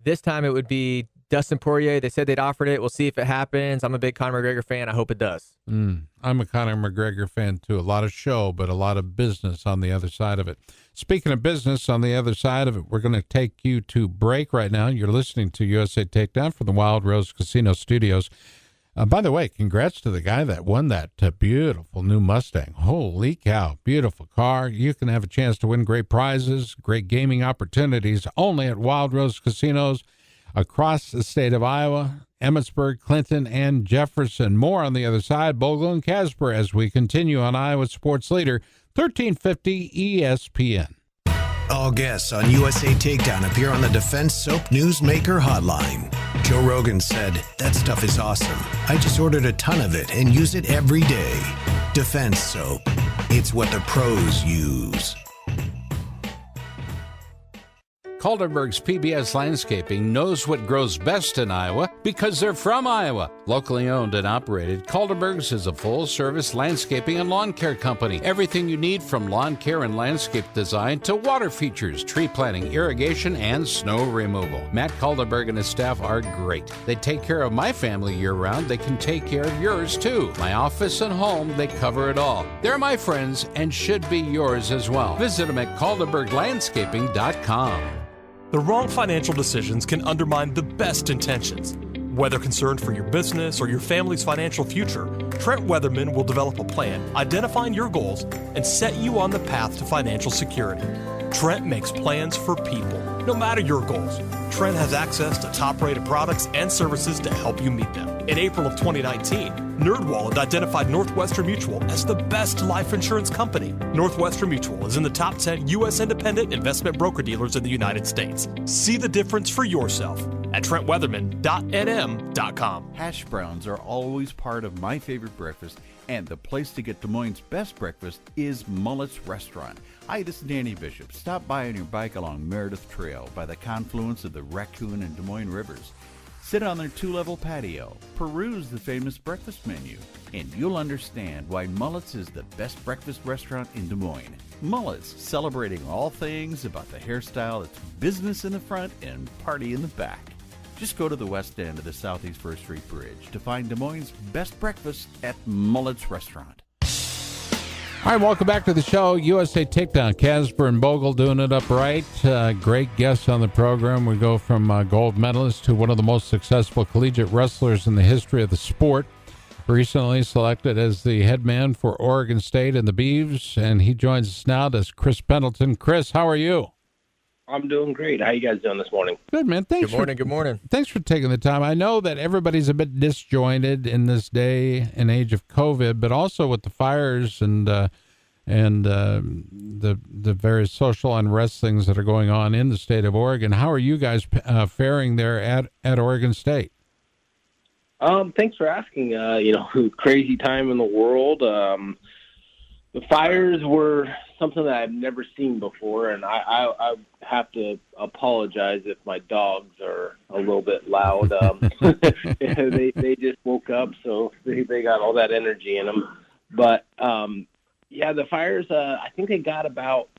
This time it would be Dustin Poirier, they said they'd offered it. We'll see if it happens. I'm a big Conor McGregor fan. I hope it does. I'm a Conor McGregor fan, too. A lot of show, but a lot of business on the other side of it. Speaking of business on the other side of it, we're going to take you to break right now. You're listening to USA Takedown from the Wild Rose Casino Studios. By the way, congrats to the guy that won that beautiful new Mustang. Holy cow, beautiful car. You can have a chance to win great prizes, great gaming opportunities only at Wild Rose Casinos across the state of Iowa, Emmitsburg, Clinton, and Jefferson. More on the other side, Bogle and Casper, as we continue on Iowa Sports Leader, 1350 ESPN. All guests on USA Takedown appear on the Defense Soap Newsmaker hotline. Joe Rogan said, "That stuff is awesome. I just ordered a ton of it and use it every day." Defense Soap. It's what the pros use. Calderberg's PBS Landscaping knows what grows best in Iowa because they're from Iowa. Locally owned and operated, Calderberg's is a full-service landscaping and lawn care company. Everything you need from lawn care and landscape design to water features, tree planting, irrigation, and snow removal. Matt Calderberg and his staff are great. They take care of my family year-round. They can take care of yours, too. My office and home, they cover it all. They're my friends and should be yours as well. Visit them at calderberglandscaping.com. The wrong financial decisions can undermine the best intentions. Whether concerned for your business or your family's financial future, Trent Weatherman will develop a plan, identifying your goals, and set you on the path to financial security. Trent makes plans for people, no matter your goals. Trent has access to top-rated products and services to help you meet them. In April of 2019, NerdWallet identified Northwestern Mutual as the best life insurance company. Northwestern Mutual is in the top 10 U.S. independent investment broker-dealers in the United States. See the difference for yourself at TrentWeatherman.nm.com. Hash browns are always part of my favorite breakfast, and the place to get Des Moines' best breakfast is Mullet's Restaurant. Hi, this is Danny Bishop. Stop by on your bike along Meredith Trail by the confluence of the Raccoon and Des Moines rivers. Sit on their two-level patio, peruse the famous breakfast menu, and you'll understand why Mullet's is the best breakfast restaurant in Des Moines. Mullet's, celebrating all things about the hairstyle that's business in the front and party in the back. Just go to the west end of the Southeast 1st Street Bridge to find Des Moines' best breakfast at Mullet's Restaurant. All right, welcome back to the show. USA Takedown. Casper and Bogle doing it upright. Great guests on the program. We go from gold medalist to one of the most successful collegiate wrestlers in the history of the sport. Recently selected as the head man for Oregon State and the Beavs, and he joins us now. That's Chris Pendleton. Chris, how are you? I'm doing great. How you guys doing this morning? Good, man. Thanks. Good morning. Thanks for taking the time. I know that everybody's a bit disjointed in this day and age of COVID, but also with the fires and the various social unrest things that are going on in the state of Oregon. How are you guys faring there at Oregon State? Thanks for asking. Crazy time in the world. The fires were something that I've never seen before, and I have to apologize if my dogs are a little bit loud. They just woke up, so they got all that energy in them. But the fires. I think they got about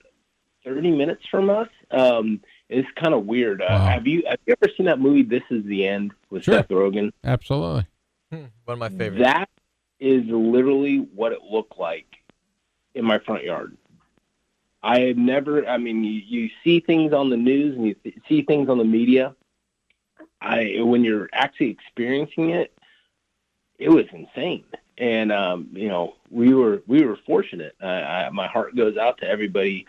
30 minutes from us. It's kind of weird. Wow. Have you ever seen that movie This Is the End with Sure. Seth Rogen? Absolutely. One of my favorites. That is literally what it looked like in my front yard. I have never, you see things on the news and you see things on the media. When you're actually experiencing it, it was insane. And, we were fortunate. My heart goes out to everybody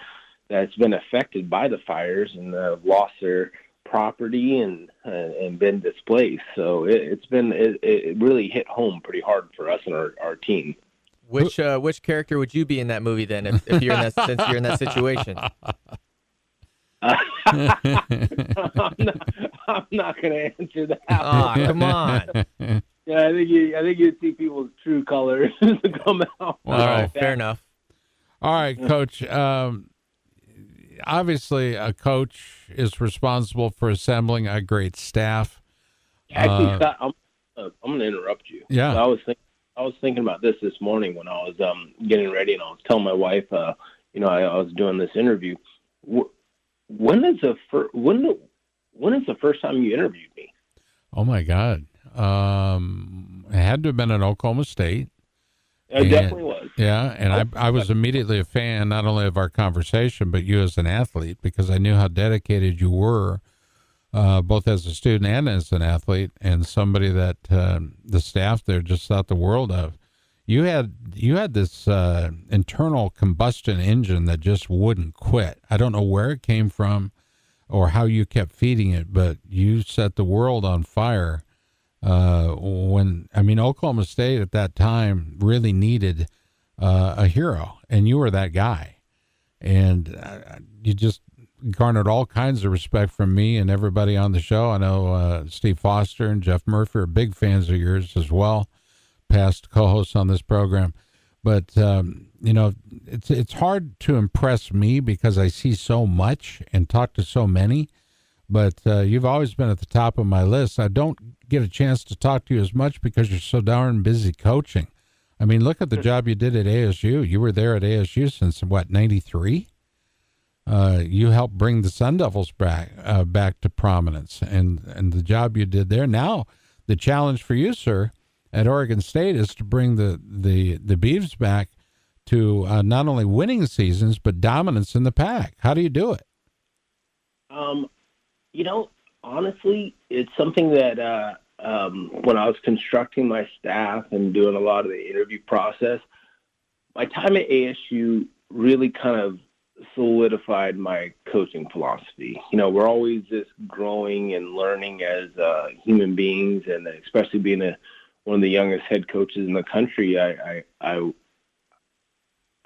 that's been affected by the fires and lost their property and been displaced. So it really hit home pretty hard for us and our team. Which character would you be in that movie then if you're in that since you're in that situation? I'm not going to answer that. Come on. Yeah, I think you'd see people's true colors come out. All right, fair enough. All right, Coach. Obviously, a coach is responsible for assembling a great staff. Actually, Scott, I'm going to interrupt you. Yeah. So I was thinking about this morning when I was getting ready, and I was telling my wife, I was doing this interview. When is the first time you interviewed me? Oh my God. It had to have been at Oklahoma State. It definitely was. Yeah, and I was immediately a fan, not only of our conversation, but you as an athlete, because I knew how dedicated you were, both as a student and as an athlete, and somebody that the staff there just thought the world of. You had this internal combustion engine that just wouldn't quit. I don't know where it came from or how you kept feeding it, but you set the world on fire. Oklahoma State at that time really needed a hero, and you were that guy. And you just garnered all kinds of respect from me and everybody on the show. I know Steve Foster and Jeff Murphy are big fans of yours as well, past co-hosts on this program. But, it's hard to impress me because I see so much and talk to so many. But you've always been at the top of my list. I don't get a chance to talk to you as much because you're so darn busy coaching. I mean, look at the job you did at ASU. You were there at ASU since, 93? You helped bring the Sun Devils back to prominence, and the job you did there. Now, the challenge for you, sir, at Oregon State is to bring the Beavs back to not only winning seasons, but dominance in the pack. How do you do it? Honestly, it's something that when I was constructing my staff and doing a lot of the interview process, my time at ASU really kind of solidified my coaching philosophy. We're always just growing and learning as human beings, and especially being one of the youngest head coaches in the country, I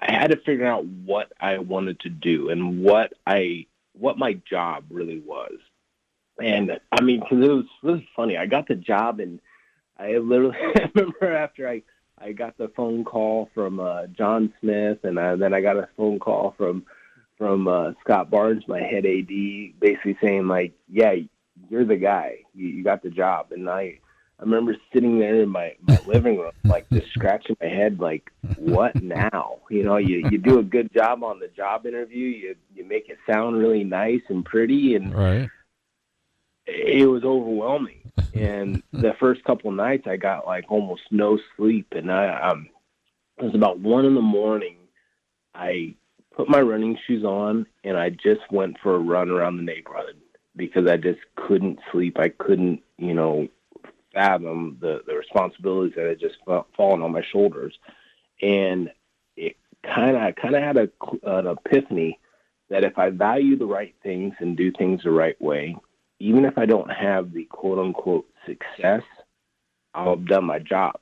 had to figure out what I wanted to do and what my job really was. And because it was really funny. I got the job, and I literally I remember after I got the phone call from John Smith, and then I got a phone call from Scott Barnes, my head AD, basically saying like, "Yeah, you're the guy. You got the job." And I remember sitting there in my living room, like just scratching my head, like, "What now?" You do a good job on the job interview. You make it sound really nice and pretty, and right. It was overwhelming. And the first couple of nights I got like almost no sleep. And it was about 1 a.m. I put my running shoes on and I just went for a run around the neighborhood because I just couldn't sleep. I couldn't, fathom the responsibilities that had just fallen on my shoulders. And it kind of had an epiphany that if I value the right things and do things the right way, even if I don't have the quote unquote success, I'll have done my job.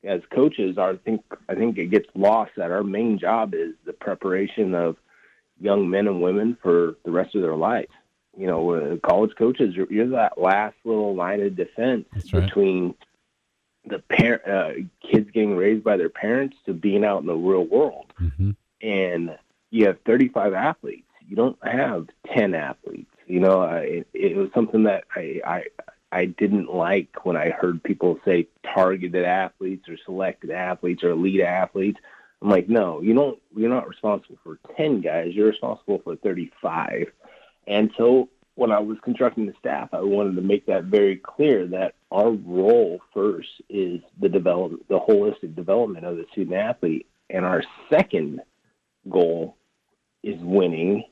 As coaches, I think it gets lost that our main job is the preparation of young men and women for the rest of their life. College coaches, you're that last little line of defense between the kids getting raised by their parents to being out in the real world. Mm-hmm. And you have 35 athletes. You don't have 10 athletes. It was something that I didn't like when I heard people say targeted athletes or selected athletes or elite athletes. I'm like, no, you're not responsible for 10 guys. You're responsible for 35. And so when I was constructing the staff, I wanted to make that very clear that our role first is the holistic development of the student athlete. And our second goal is winning.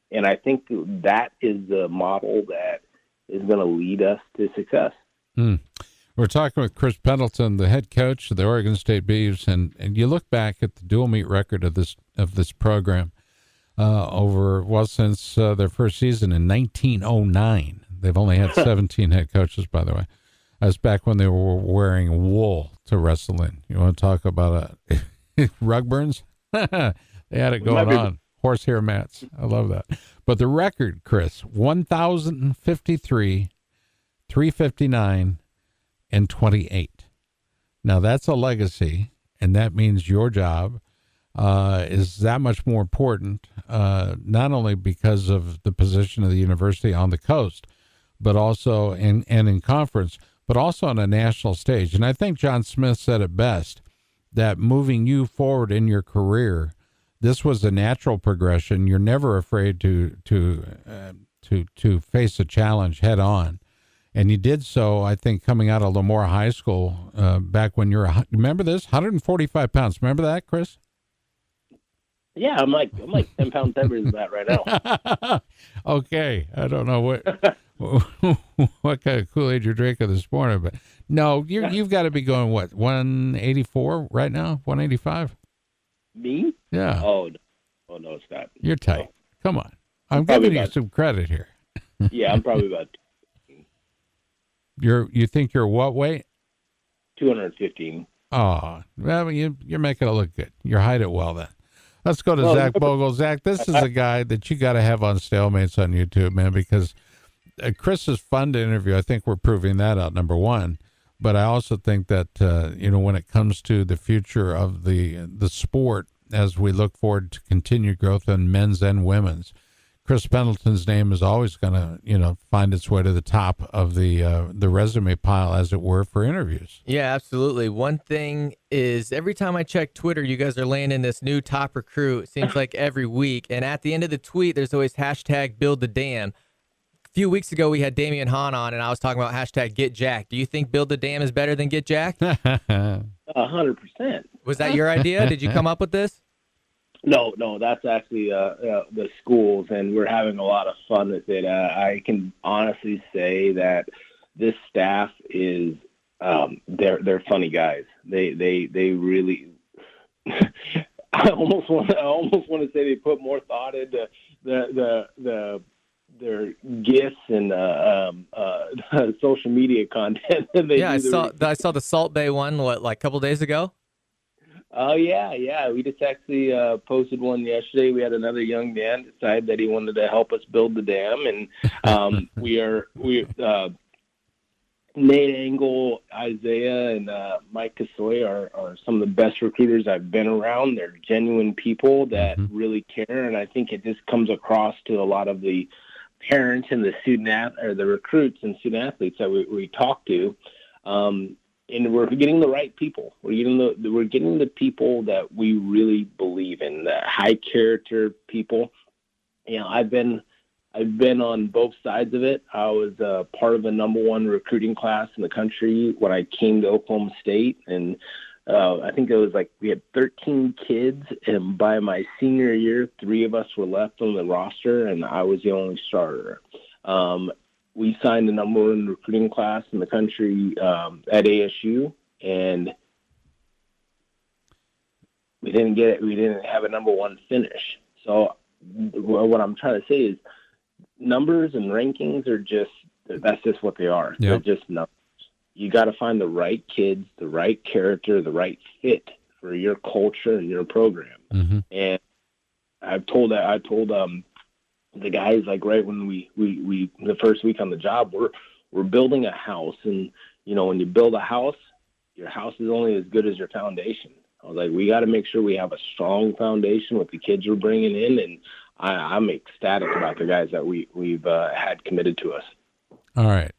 And I think that is the model that is going to lead us to success. We're talking with Chris Pendleton, the head coach of the Oregon State Beavs, and you look back at the dual meet record of this program since their first season in 1909. They've only had 17 head coaches, by the way. That's back when they were wearing wool to wrestle in. You want to talk about rug burns? They had it going on. Horsehair mats. I love that. But the record, Chris, 1,053, 359, and 28. Now, that's a legacy, and that means your job is that much more important, not only because of the position of the university on the coast, but also in conference, but also on a national stage. And I think John Smith said it best, that moving you forward in your career, this was a natural progression. You're never afraid to face a challenge head on. And you did so, I think, coming out of Lemoore High School back when you were, remember this, 145 pounds. Remember that, Chris? Yeah, I'm like 10 pounds heavier than that right now. Okay, I don't know what kind of Kool-Aid you're drinking this morning, but no, you've got to be going, what, 184 right now? 185? Me? Yeah. Oh no, it's not. You're tight. No. Come on. I'm giving you some credit here. Yeah, I'm probably about You think you're what weight? 215. Oh, well, you're making it look good. You're hiding it well then. Let's go to Zach Bogle. Zach, this is a guy that you got to have on Stalemates on YouTube, man, because Chris is fun to interview. I think we're proving that out, number one. But I also think that, when it comes to the future of the sport, as we look forward to continued growth in men's and women's, Chris Pendleton's name is always going to, find its way to the top of the resume pile, as it were, for interviews. Yeah, absolutely. One thing is, every time I check Twitter, you guys are laying in this new top recruit. It seems like every week. And at the end of the tweet, there's always hashtag build the dam. A few weeks ago, we had Damian Hahn on, and I was talking about hashtag get jacked. Do you think build the dam is better than get jacked? 100%. Was that your idea? Did you come up with this? No, that's actually the schools, and we're having a lot of fun with it. I can honestly say that this staff is they're funny guys. They really. I almost want to say they put more thought into their gifts and social media content than they do. I saw the Salt Bay one like a couple days ago. Oh yeah. We just actually posted one yesterday. We had another young man decide that he wanted to help us build the dam, and Nate Angle, Isaiah, and Mike Kasoy are some of the best recruiters I've been around. They're genuine people that really care, and I think it just comes across to a lot of the parents and the recruits and student athletes that we talk to. And we're getting the right people. We're getting the people that we really believe in, the high character people. I've been on both sides of it. I was part of the number one recruiting class in the country when I came to Oklahoma State, and I think it was we had 13 kids, and by my senior year, 3 of us were left on the roster, and I was the only starter. We signed the number one recruiting class in the country at ASU, and we didn't get it. We didn't have a number one finish. So what I'm trying to say is numbers and rankings that's just what they are. Yep. They're just numbers. You got to find the right kids, the right character, the right fit for your culture and your program. Mm-hmm. And I told the guys, right when we the first week on the job, we're building a house, and when you build a house, your house is only as good as your foundation. I was like, we got to make sure we have a strong foundation with the kids we're bringing in, and I'm ecstatic about the guys that we've had committed to us. All right,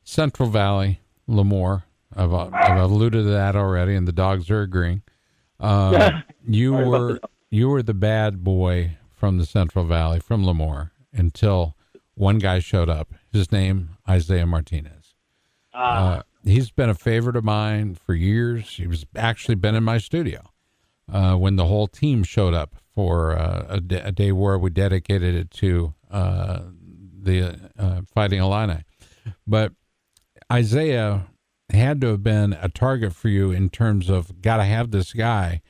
Central Valley, Lemoore. I've alluded to that already, and the dogs are agreeing. You were the bad boy from the Central Valley, from Lemoore, until one guy showed up. His name, Isaiah Martinez. He's been a favorite of mine for years. He was actually been in my studio when the whole team showed up for a day where we dedicated it to the Fighting Illini. But Isaiah had to have been a target for you in terms of, got to have this guy.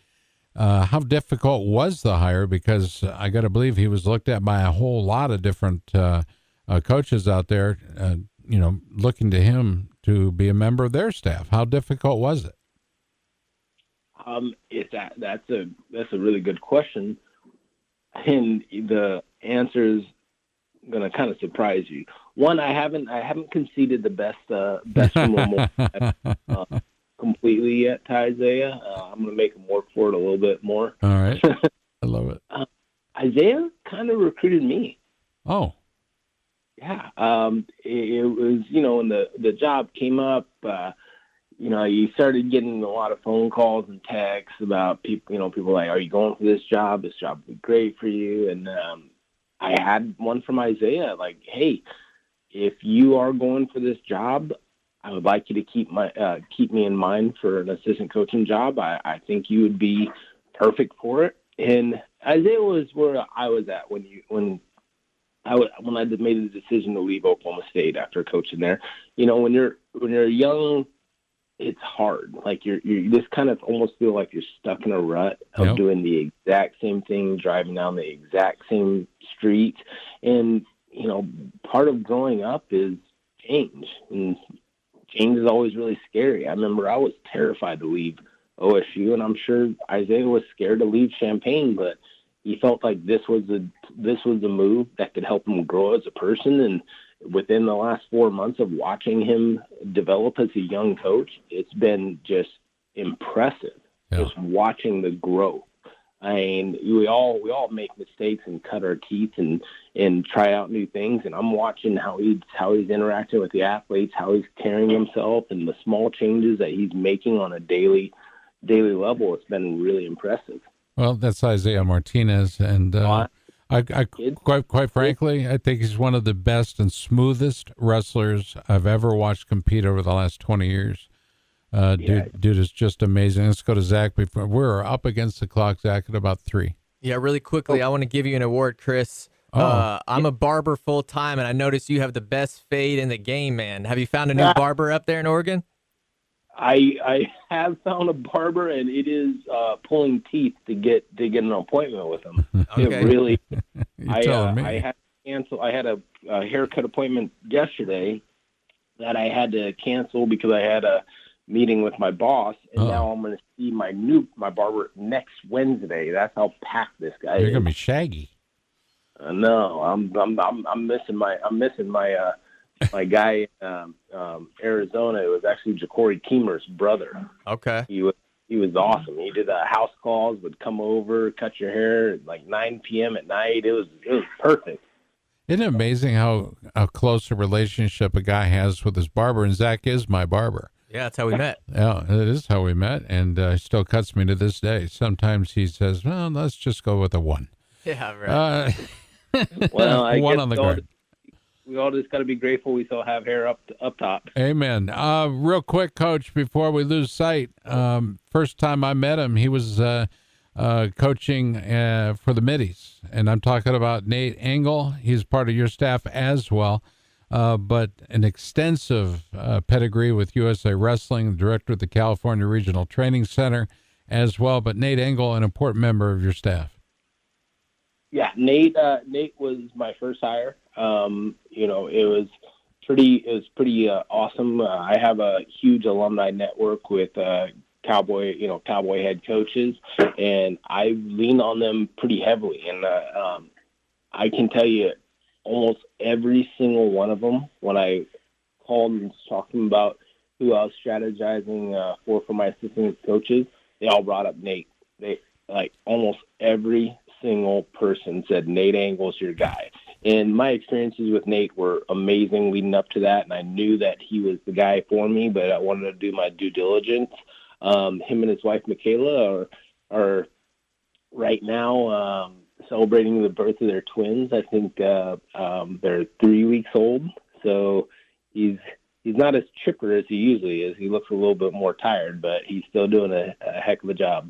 How difficult was the hire? Because I got to believe he was looked at by a whole lot of different coaches out there, looking to him to be a member of their staff. How difficult was it? That's a really good question, and the answer is going to kind of surprise you. One, I haven't conceded the best from Lamar completely yet to Isaiah. I'm going to make him work for it a little bit more. All right, I love it. Isaiah kind of recruited me. Oh, yeah. It was when the job came up. You started getting a lot of phone calls and texts about people. People like, "Are you going for this job? This job would be great for you." And I had one from Isaiah, like, "Hey, if you are going for this job, I would like you to keep me in mind for an assistant coaching job. I think you would be perfect for it. And Isaiah was where I was at when I made the decision to leave Oklahoma State after coaching there. You know, when you're young, it's hard. Like you just kind of almost feel like you're stuck in a rut of doing the exact same thing, driving down the exact same street. And, you know, part of growing up is change, and change is always really scary. I remember I was terrified to leave OSU, and I'm sure Isaiah was scared to leave Champaign, but he felt like this was a move that could help him grow as a person. And within the last 4 months of watching him develop as a young coach, it's been just impressive. Just watching the growth. I mean, we all make mistakes and cut our teeth and try out new things. And I'm watching how he's interacting with the athletes, how he's carrying himself, and the small changes that he's making on a daily level. It's been really impressive. Well, that's Isaiah Martinez, and I quite frankly, I think he's one of the best and smoothest wrestlers I've ever watched compete over the last 20 years. Dude is just amazing. Let's go to Zach. We're up against the clock, Zach, at about 3. Yeah, really quickly, I want to give you an award, Chris. I'm a barber full time, and I noticed you have the best fade in the game, man. Have you found a new barber up there in Oregon? I have found a barber, and it is pulling teeth to get an appointment with him. Okay. It really. I had to cancel. I had a haircut appointment yesterday that I had to cancel because I had a meeting with my boss, and now I'm going to see my barber next Wednesday. That's how packed this guy is. You're going to be shaggy. No, I'm missing my guy in Arizona. It was actually Ja'Cory Keemer's brother. Okay. He was awesome. He did house calls, would come over, cut your hair at like 9 p.m. at night. It was perfect. Isn't it amazing how close a relationship a guy has with his barber? And Zach is my barber. Yeah, that's how we met. Yeah, it is how we met, and he still cuts me to this day. Sometimes he says, well, let's just go with a 1. Yeah, right. Well, I one guess on the guard. We all just got to be grateful we still have hair up top. Amen. Real quick, Coach, before we lose sight, first time I met him, he was coaching for the Middies, and I'm talking about Nate Engel. He's part of your staff as well, but an extensive pedigree with USA Wrestling, the director of the California Regional Training Center as well. But Nate Engel, an important member of your staff. Yeah, Nate was my first hire. You know, it was pretty awesome. I have a huge alumni network with Cowboy head coaches, and I lean on them pretty heavily. And I can tell you, almost every single one of them, when I called and talked to them about who I was strategizing for my assistant coaches, they all brought up Nate. They almost every single person said Nate Engel's your guy. And my experiences with Nate were amazing leading up to that, and I knew that he was the guy for me, but I wanted to do my due diligence. Him and his wife, Michaela, are right now celebrating the birth of their twins. I think they're 3 weeks old, so he's not as chipper as he usually is. He looks a little bit more tired, but he's still doing a heck of a job.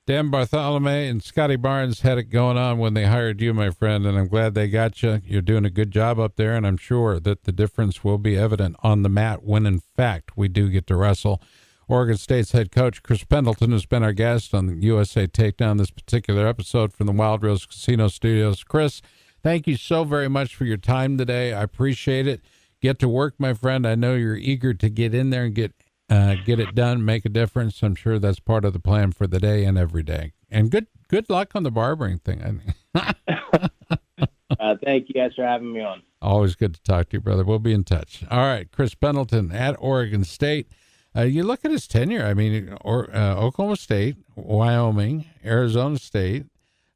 Dan Bartholomew and Scotty Barnes had it going on when they hired you, my friend, and I'm glad they got you. You're doing a good job up there, and I'm sure that the difference will be evident on the mat when, in fact, we do get to wrestle. Oregon State's head coach, Chris Pendleton, has been our guest on the USA Takedown this particular episode from the Wild Rose Casino Studios. Chris, thank you so very much for your time today. I appreciate it. Get to work, my friend. I know you're eager to get in there and get it done, make a difference. I'm sure that's part of the plan for the day and every day. And good luck on the barbering thing. Thank you guys for having me on. Always good to talk to you, brother. We'll be in touch. All right, Chris Pendleton at Oregon State. You look at his tenure. I mean, Oklahoma State, Wyoming, Arizona State,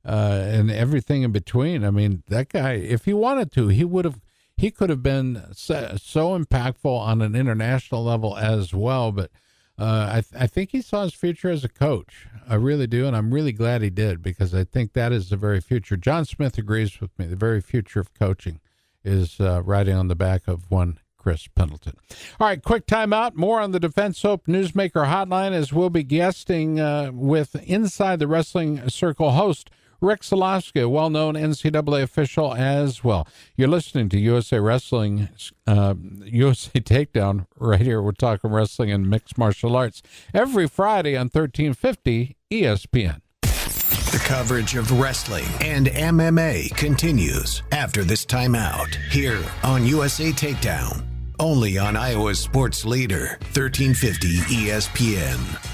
and everything in between. I mean, that guy, if he wanted to, he could have been so impactful on an international level as well. But I think he saw his future as a coach. I really do, and I'm really glad he did, because I think that is the very future. John Smith agrees with me, the very future of coaching is riding on the back of one Chris Pendleton. All right, quick timeout. More on the Defense Soap Newsmaker Hotline as we'll be guesting with Inside the Wrestling Circle host Rick Solowski, a well-known NCAA official as well. You're listening to USA Wrestling, USA Takedown right here. We're talking wrestling and mixed martial arts every Friday on 1350 ESPN. The coverage of wrestling and MMA continues after this timeout here on USA Takedown. Only on Iowa's sports leader, 1350 ESPN.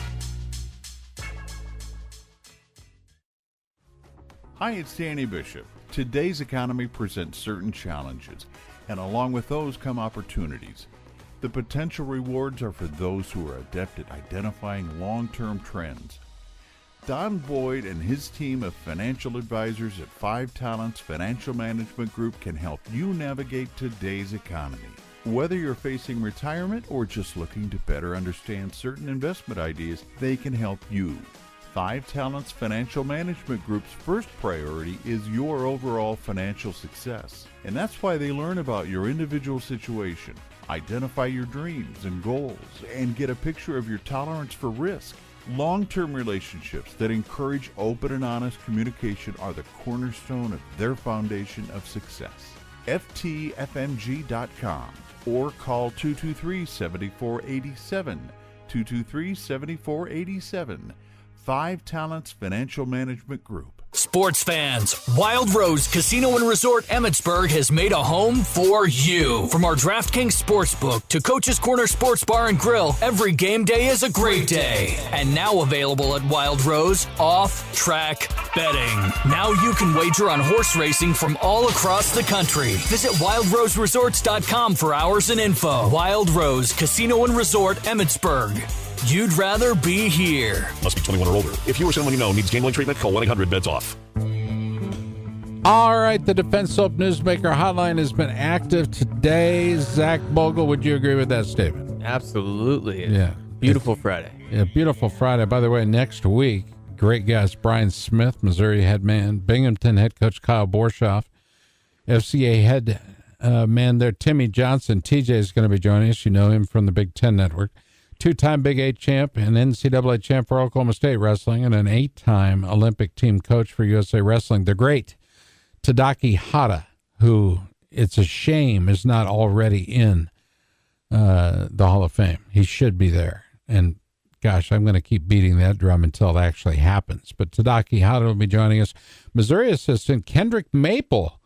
Hi, it's Danny Bishop. Today's economy presents certain challenges, and along with those come opportunities. The potential rewards are for those who are adept at identifying long-term trends. Don Boyd and his team of financial advisors at 5 Talents Financial Management Group can help you navigate today's economy. Whether you're facing retirement or just looking to better understand certain investment ideas, they can help you. 5 Talents Financial Management Group's first priority is your overall financial success. And that's why they learn about your individual situation, identify your dreams and goals, and get a picture of your tolerance for risk. Long-term relationships that encourage open and honest communication are the cornerstone of their foundation of success. FTFMG.com or call 223-7487, 223-7487. 5 Talents Financial Management Group. Sports fans, Wild Rose Casino and Resort Emmitsburg has made a home for you. From our DraftKings Sportsbook to Coach's Corner Sports Bar and Grill, every game day is a great day. And now available at Wild Rose, off-track betting. Now you can wager on horse racing from all across the country. Visit wildroseresorts.com for hours and info. Wild Rose Casino and Resort Emmitsburg. You'd rather be here. Must be 21 or older. If you or someone you know needs gambling treatment, call 1-800-BEDS-OFF. All right, the Defense Soap Newsmaker Hotline has been active today. Zach Bogle, would you agree with that statement? Absolutely. Yeah. Beautiful Friday. Yeah, beautiful Friday. By the way, next week, great guest Brian Smith, Missouri head man, Binghamton head coach Kyle Borshoff, FCA head man there, Timmy Johnson. TJ is going to be joining us. You know him from the Big Ten Network. 2-time Big 8 champ, an NCAA champ for Oklahoma State Wrestling, and an 8-time Olympic team coach for USA Wrestling. The great Tadaki Hata, who it's a shame is not already in the Hall of Fame. He should be there. And gosh, I'm going to keep beating that drum until it actually happens. But Tadaki Hata will be joining us. Missouri assistant Kendrick Maple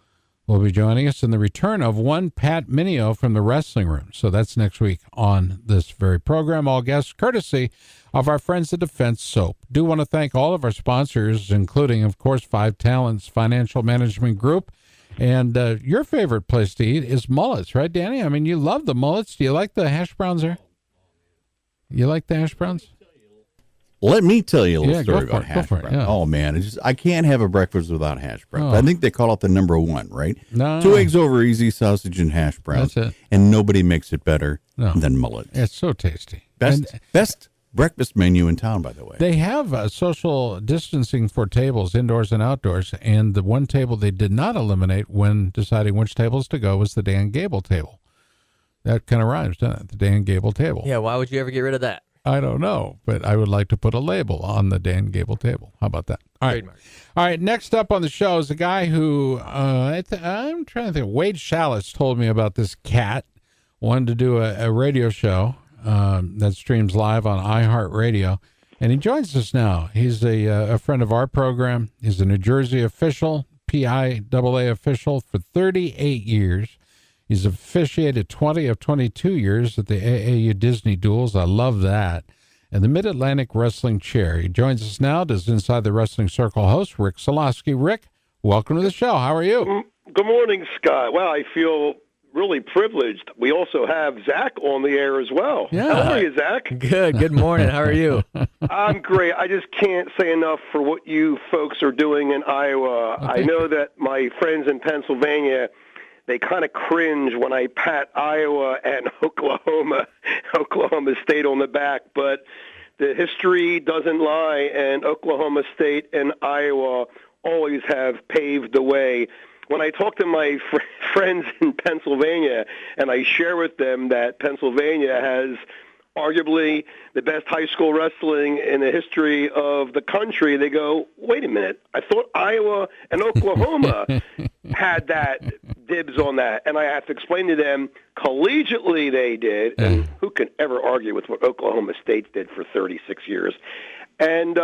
will be joining us in the return of one Pat Mineo from the Wrestling Room. So that's next week on this very program. All guests courtesy of our friends at Defense Soap. Do want to thank all of our sponsors, including, of course, 5 Talents Financial Management Group. And your favorite place to eat is Mullets, right, Danny? I mean, you love the Mullets. Do you like the hash browns there? You like the hash browns? Let me tell you a little story about hash browns. Yeah. Oh, man. I can't have a breakfast without hash browns. Oh. I think they call it the number one, right? No. 2 eggs over easy, sausage, and hash browns. That's it. And nobody makes it better than Mullets. It's so tasty. Best breakfast menu in town, by the way. They have social distancing for tables, indoors and outdoors, and the one table they did not eliminate when deciding which tables to go was the Dan Gable table. That kind of rhymes, doesn't it? The Dan Gable table. Yeah, why would you ever get rid of that? I don't know, but I would like to put a label on the Dan Gable table. How about that? All right. Trademark. All right, next up on the show is a guy who, I'm trying to think, Wade Chalice told me about this cat, wanted to do a radio show that streams live on iHeartRadio, and he joins us now. He's a friend of our program. He's a New Jersey official, PIAA official for 38 years. He's officiated 20 of 22 years at the AAU Disney Duels. I love that. And the Mid-Atlantic Wrestling Chair. He joins us now as Inside the Wrestling Circle host, Rick Solowski. Rick, welcome to the show. How are you? Good morning, Scott. Well, I feel really privileged. We also have Zach on the air as well. Yeah. How are you, Zach? Good. Good morning. How are you? I'm great. I just can't say enough for what you folks are doing in Iowa. Okay. I know that my friends in Pennsylvania, they kind of cringe when I pat Iowa and Oklahoma State on the back, but the history doesn't lie, and Oklahoma State and Iowa always have paved the way when I talk to my friends in Pennsylvania and I share with them that Pennsylvania has arguably the best high school wrestling in the history of the country, they go, wait a minute, I thought Iowa and Oklahoma had that dibs on that. And I have to explain to them, collegiately they did, and who can ever argue with what Oklahoma State did for 36 years? And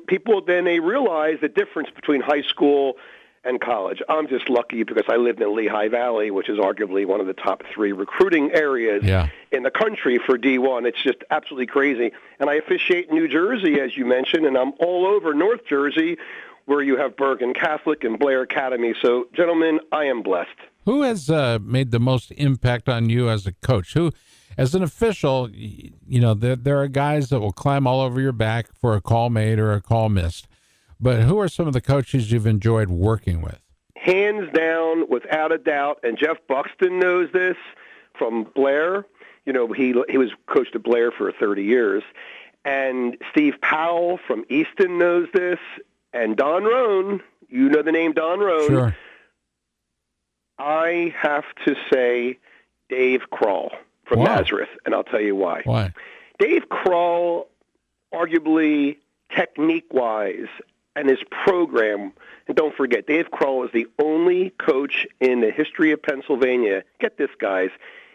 people, then they realize the difference between high school and college. I'm just lucky because I lived in Lehigh Valley, which is arguably one of the top 3 recruiting areas in the country for D1. It's just absolutely crazy. And I officiate in New Jersey, as you mentioned, and I'm all over North Jersey, where you have Bergen Catholic and Blair Academy. So, gentlemen, I am blessed. Who has made the most impact on you as a coach? Who, as an official, there are guys that will climb all over your back for a call made or a call missed. But who are some of the coaches you've enjoyed working with? Hands down, without a doubt, and Jeff Buxton knows this from Blair. He was coached at Blair for 30 years. And Steve Powell from Easton knows this. And Don Rohn, you know the name Don Rohn. Sure. I have to say Dave Kroll from Nazareth, and I'll tell you why. Why? Dave Kroll, arguably technique-wise, and his program, and don't forget, Dave Kroll is the only coach in the history of Pennsylvania. Get this, guys.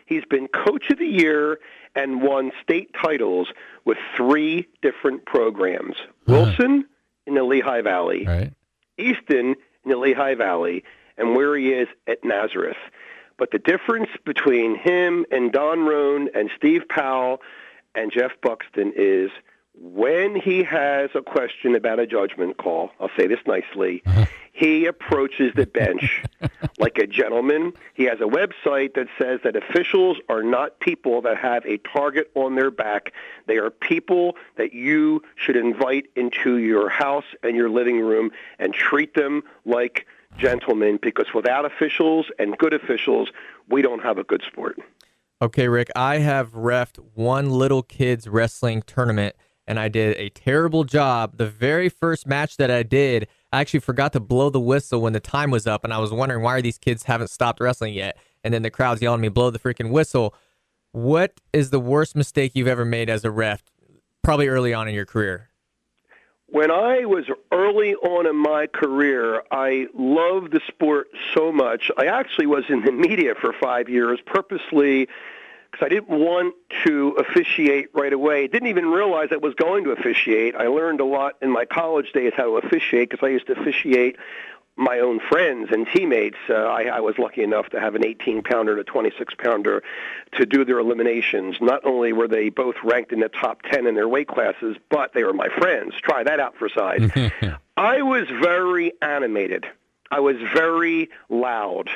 He's been Coach of the Year and won state titles with 3 different programs. Wilson in the Lehigh Valley, Easton in the Lehigh Valley, and where he is at Nazareth. But the difference between him and Don Rohn and Steve Powell and Jeff Buxton is when he has a question about a judgment call, I'll say this nicely, he approaches the bench like a gentleman. He has a website that says that officials are not people that have a target on their back. They are people that you should invite into your house and your living room and treat them like gentlemen, because without officials and good officials, we don't have a good sport. Okay, Rick, I have reffed one little kids wrestling tournament, and I did a terrible job. The very first match that I did, I actually forgot to blow the whistle when the time was up, and I was wondering why these kids haven't stopped wrestling yet. And then the crowd's yelling at me, blow the freaking whistle. What is the worst mistake you've ever made as a ref, probably early on in your career? When I was early on in my career, I loved the sport so much. I actually was in the media for 5 years purposely because I didn't want to officiate right away. Didn't even realize I was going to officiate. I learned a lot in my college days how to officiate because I used to officiate my own friends and teammates. I was lucky enough to have an 18-pounder and a 26-pounder to do their eliminations. Not only were they both ranked in the top 10 in their weight classes, but they were my friends. Try that out for size. I was very animated. I was very loud.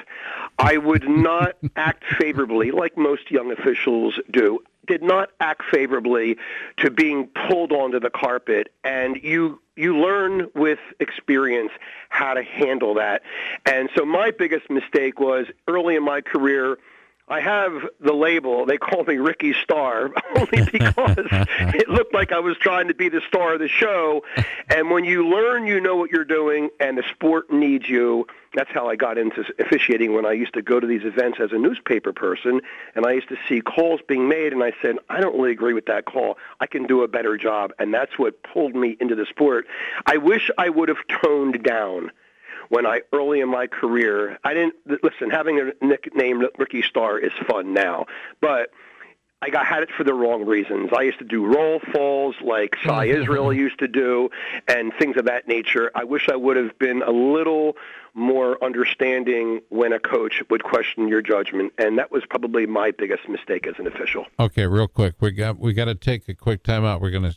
I would not act favorably, like most young officials do, did not act favorably to being pulled onto the carpet. And you learn with experience how to handle that. And so my biggest mistake was early in my career, I have the label, they call me Ricky Star, only because it looked like I was trying to be the star of the show. And when you learn, you know what you're doing, and the sport needs you. That's how I got into officiating when I used to go to these events as a newspaper person, and I used to see calls being made, and I said, I don't really agree with that call. I can do a better job, and that's what pulled me into the sport. I wish I would have toned down when early in my career, listen, having a nickname Ricky Star is fun now, but I had it for the wrong reasons. I used to do roll falls like Cy Israel used to do and things of that nature. I wish I would have been a little more understanding when a coach would question your judgment, and that was probably my biggest mistake as an official. Okay, real quick, we got to take a quick time out. We're going to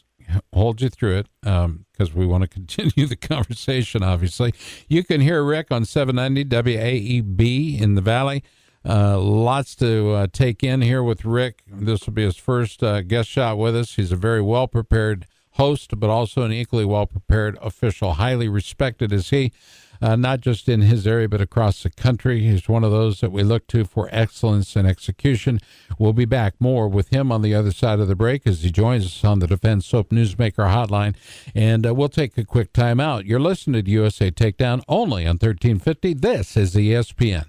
hold you through it because we want to continue the conversation, obviously. You can hear Rick on 790 WAEB in the Valley. Lots to take in here with Rick. This will be his first guest shot with us. He's a very well-prepared host, but also an equally well-prepared official, highly respected as he. not just in his area, but across the country. He's one of those that we look to for excellence and execution. We'll be back more with him on the other side of the break as he joins us on the Defense Soap Newsmaker Hotline. And we'll take a quick time out. You're listening to USA Takedown only on 1350. This is ESPN.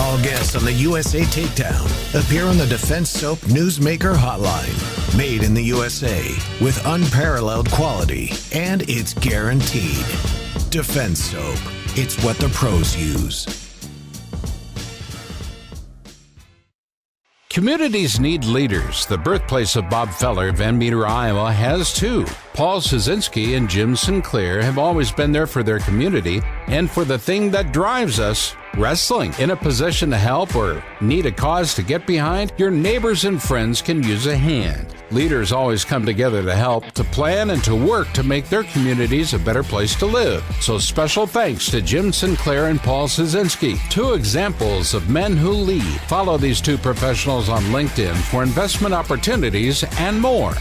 All guests on the USA Takedown appear on the Defense Soap Newsmaker Hotline. Made in the USA with unparalleled quality, and it's guaranteed. Defense Soap. It's what the pros use. Communities need leaders. The birthplace of Bob Feller, Van Meter, Iowa, has too. Paul Szynski and Jim Sinclair have always been there for their community and for the thing that drives us, wrestling. In a position to help or need a cause to get behind, your neighbors and friends can use a hand. Leaders always come together to help, to plan, and to work to make their communities a better place to live. So special thanks to Jim Sinclair and Paul Szynski, two examples of men who lead. Follow these two professionals on LinkedIn for investment opportunities and more.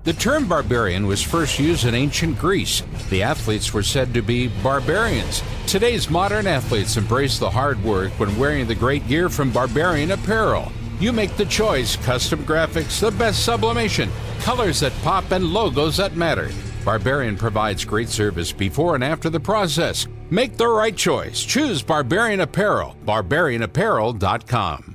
The term barbarian was first used in ancient Greece. The athletes were said to be barbarians. Today's modern athletes embrace the hard work when wearing the great gear from Barbarian Apparel. You make the choice: custom graphics, the best sublimation, colors that pop, and logos that matter. Barbarian provides great service before and after the process. Make the right choice. Choose Barbarian Apparel. BarbarianApparel.com.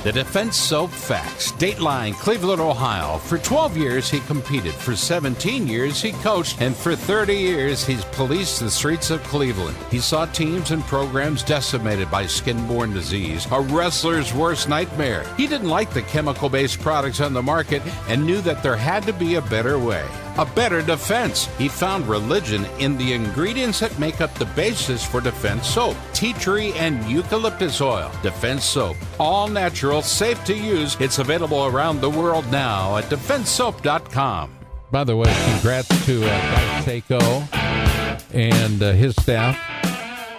The Defense Soap Facts. Dateline, Cleveland, Ohio. For 12 years, he competed. For 17 years, he coached. And for 30 years, he's policed the streets of Cleveland. He saw teams and programs decimated by skin-borne disease, a wrestler's worst nightmare. He didn't like the chemical-based products on the market and knew that there had to be a better way. A better defense. He found religion in the ingredients that make up the basis for Defense Soap: tea tree and eucalyptus oil. Defense Soap, all natural, safe to use. It's available around the world now at defensesoap.com. By the way, congrats to Guy Seiko and his staff,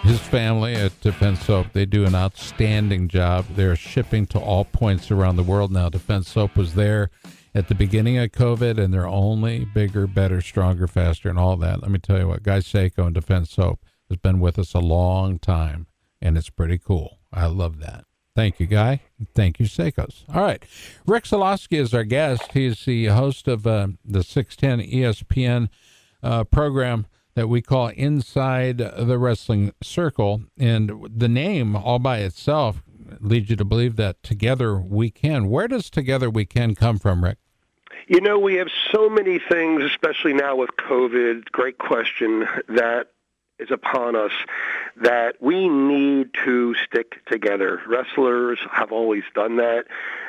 his family at Defense Soap. They do an outstanding job. They're shipping to all points around the world now. Defense Soap was there at the beginning of COVID, and they're only bigger, better, stronger, faster, and all that. Let me tell you what, Guy Seiko and Defense Soap has been with us a long time, and it's pretty cool. I love that. Thank you, Guy. Thank you, Seikos. All right. Rick Solosky is our guest. He's the host of the 610 ESPN program that we call Inside the Wrestling Circle. And the name all by itself leads you to believe that Together We Can. Where does Together We Can come from, Rick? You know, we have so many things, especially now with COVID, great question, that is upon us, that we need to stick together. Wrestlers have always done that.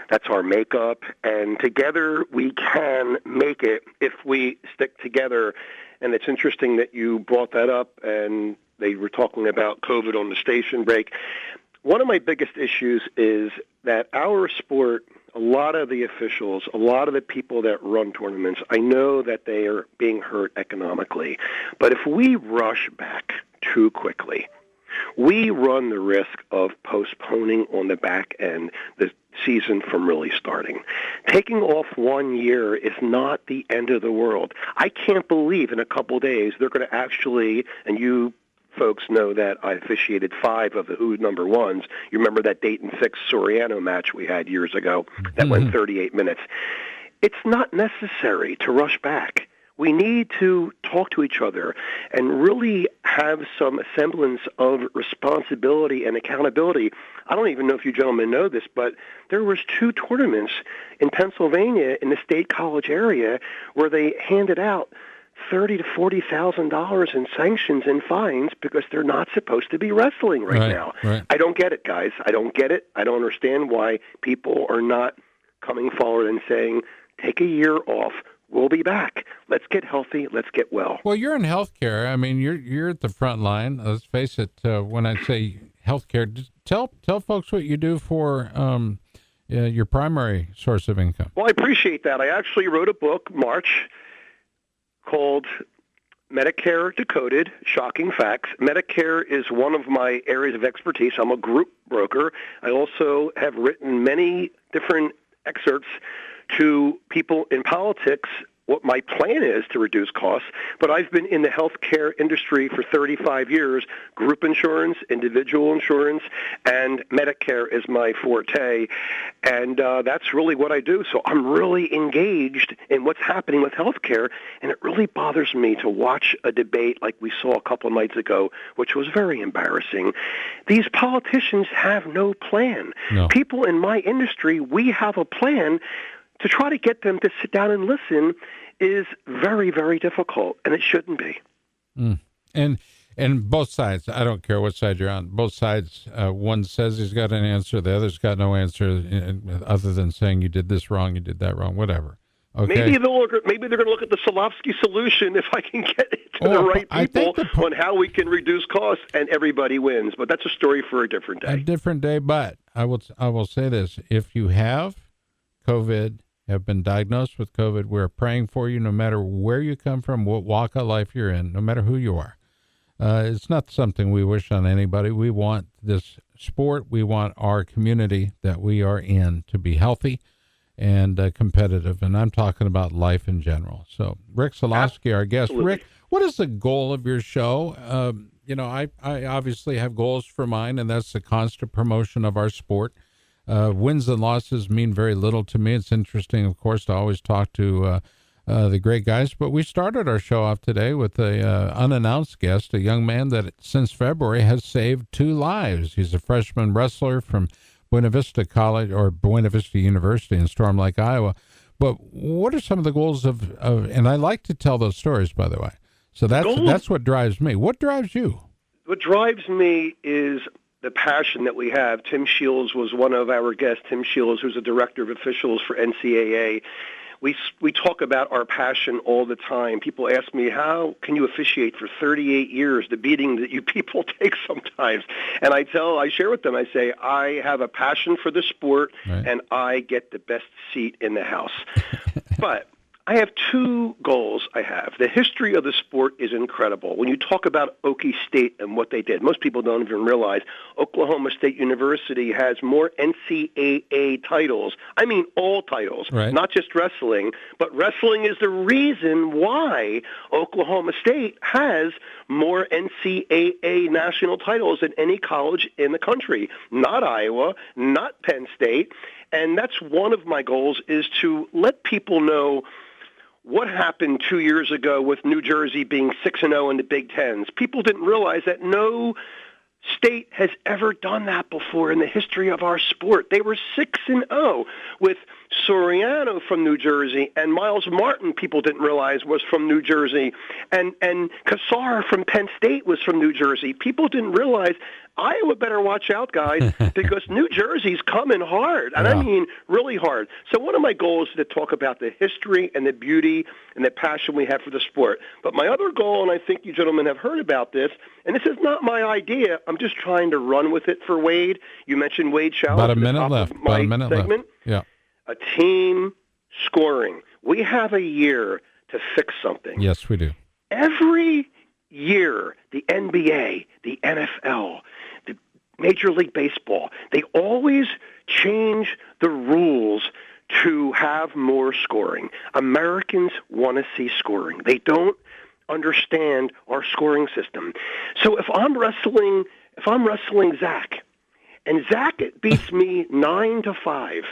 That's our makeup. And together we can make it if we stick together. And it's interesting that you brought that up, and they were talking about COVID on the station break. One of my biggest issues is that our sport, a lot of the officials, a lot of the people that run tournaments, I know that they are being hurt economically. But if we rush back too quickly, we run the risk of postponing on the back end the season from really starting. Taking off 1 year is not the end of the world. I can't believe in a couple days they're going to actually, and you folks know that I officiated 5 of the Who number ones. You remember that Dayton 6 Soriano match we had years ago that went 38 minutes. It's not necessary to rush back. We need to talk to each other and really have some semblance of responsibility and accountability. I don't even know if you gentlemen know this, but there was 2 tournaments in Pennsylvania in the State College area where they handed out $30,000 to $40,000 in sanctions and fines because they're not supposed to be wrestling right now. Right. I don't get it, guys. I don't get it. I don't understand why people are not coming forward and saying, take a year off. We'll be back. Let's get healthy. Let's get well. Well, you're in healthcare. I mean, you're at the front line. Let's face it. When I say healthcare, just tell folks what you do for your primary source of income. Well, I appreciate that. I actually wrote a book, March, called Medicare Decoded, Shocking Facts. Medicare is one of my areas of expertise. I'm a group broker. I also have written many different excerpts to people in politics what my plan is to reduce costs, but I've been in the healthcare industry for 35 years, group insurance, individual insurance, and Medicare is my forte, and that's really what I do. So I'm really engaged in what's happening with healthcare, and it really bothers me to watch a debate like we saw a couple of nights ago, which was very embarrassing. These politicians have no plan. No. People in my industry, we have a plan. To try to get them to sit down and listen is very, very difficult, and it shouldn't be. And both sides, I don't care what side you're on, both sides, one says he's got an answer, the other's got no answer other than saying you did this wrong, you did that wrong, whatever. Okay. Maybe they're going to look at the Solovsky solution if I can get it to the right people on how we can reduce costs, and everybody wins. But that's a story for a different day. A different day, but I will say this. If you have COVID, have been diagnosed with COVID, we're praying for you no matter where you come from, what walk of life you're in, no matter who you are. It's not something we wish on anybody. We want this sport, we want our community that we are in to be healthy and competitive, and I'm talking about life in general. So Rick Solowski, our guest. Absolutely. Rick, what is the goal of your show? I obviously have goals for mine, and that's the constant promotion of our sport. Wins and losses mean very little to me. It's interesting, of course, to always talk to the great guys, but we started our show off today with a unannounced guest, a young man that since February has saved 2 lives. He's a freshman wrestler from Buena Vista College or Buena Vista University in Storm Lake, Iowa. But what are some of the goals of and I like to tell those stories, by the way. So that's what drives me. What drives you? What drives me is the passion that we have. Tim Shields was one of our guests. Tim Shields, who's a director of officials for NCAA. We talk about our passion all the time. People ask me, how can you officiate for 38 years, the beating that you people take sometimes? And I share with them, I say, I have a passion for the sport, right, and I get the best seat in the house. But I have 2 goals I have. The history of the sport is incredible. When you talk about Okie State and what they did, most people don't even realize Oklahoma State University has more NCAA titles. I mean all titles, right, not just wrestling. But wrestling is the reason why Oklahoma State has more NCAA national titles than any college in the country. Not Iowa, not Penn State. And that's one of my goals, is to let people know what happened 2 years ago with New Jersey being 6-0 in the Big Tens. People didn't realize that no state has ever done that before in the history of our sport. They were 6-0 with Soriano from New Jersey, and Miles Martin, people didn't realize, was from New Jersey, and Kassar from Penn State was from New Jersey. People didn't realize Iowa better watch out, guys, because New Jersey's coming hard, and I mean really hard. So one of my goals is to talk about the history and the beauty and the passion we have for the sport. But my other goal, and I think you gentlemen have heard about this, and this is not my idea, I'm just trying to run with it for Wade. You mentioned Wade Challenge. About a minute left. Segment. Yeah. A team scoring. We have a year to fix something. Yes, we do. Every year, the NBA, the NFL, the Major League Baseball, they always change the rules to have more scoring. Americans want to see scoring. They don't understand our scoring system. So if I'm wrestling Zach, and Zach beats me 9-5,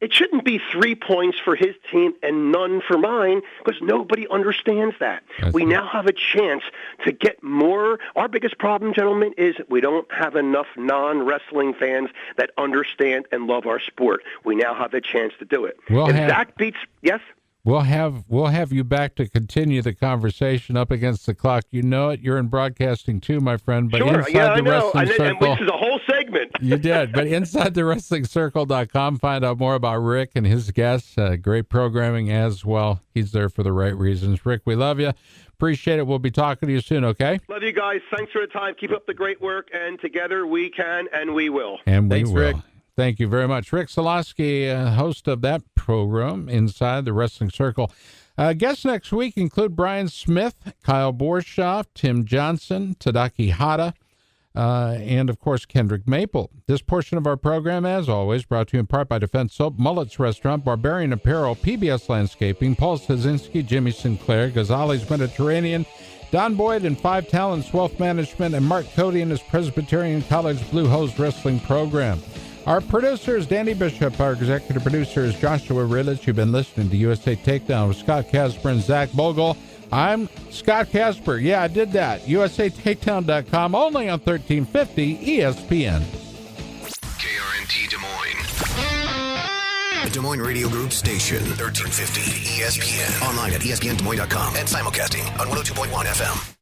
it shouldn't be 3 points for his team and none for mine, because nobody understands that. We now have a chance to get more. Our biggest problem, gentlemen, is we don't have enough non-wrestling fans that understand and love our sport. We now have a chance to do it. Zach beats, yes? We'll have you back to continue the conversation up against the clock. You know it. You're in broadcasting too, my friend. But sure, inside the Wrestling Circle, and this is a whole segment. You did. But InsideTheWrestlingCircle.com, find out more about Rick and his guests. Great programming as well. He's there for the right reasons. Rick, we love you. Appreciate it. We'll be talking to you soon, okay? Love you guys. Thanks for the time. Keep up the great work, and together we can and we will. And Thanks, we will. Rick. Thank you very much. Rick Solowski, host of that program, Inside the Wrestling Circle. Guests next week include Brian Smith, Kyle Borshoff, Tim Johnson, Tadaki Hata, and, of course, Kendrick Maple. This portion of our program, as always, brought to you in part by Defense Soap, Mullet's Restaurant, Barbarian Apparel, PBS Landscaping, Paul Stasinski, Jimmy Sinclair, Ghazali's Mediterranean, Don Boyd and Five Talents Wealth Management, and Mark Cody and his Presbyterian College Blue Hose Wrestling program. Our producer is Danny Bishop. Our executive producer is Joshua Rillich. You've been listening to USA Takedown with Scott Casper and Zach Bogle. I'm Scott Casper. Yeah, I did that. USATakedown.com, only on 1350 ESPN. KRNT Des Moines. The Des Moines Radio Group station, 1350 ESPN. Online at ESPNDesMoines.com and simulcasting on 102.1 FM.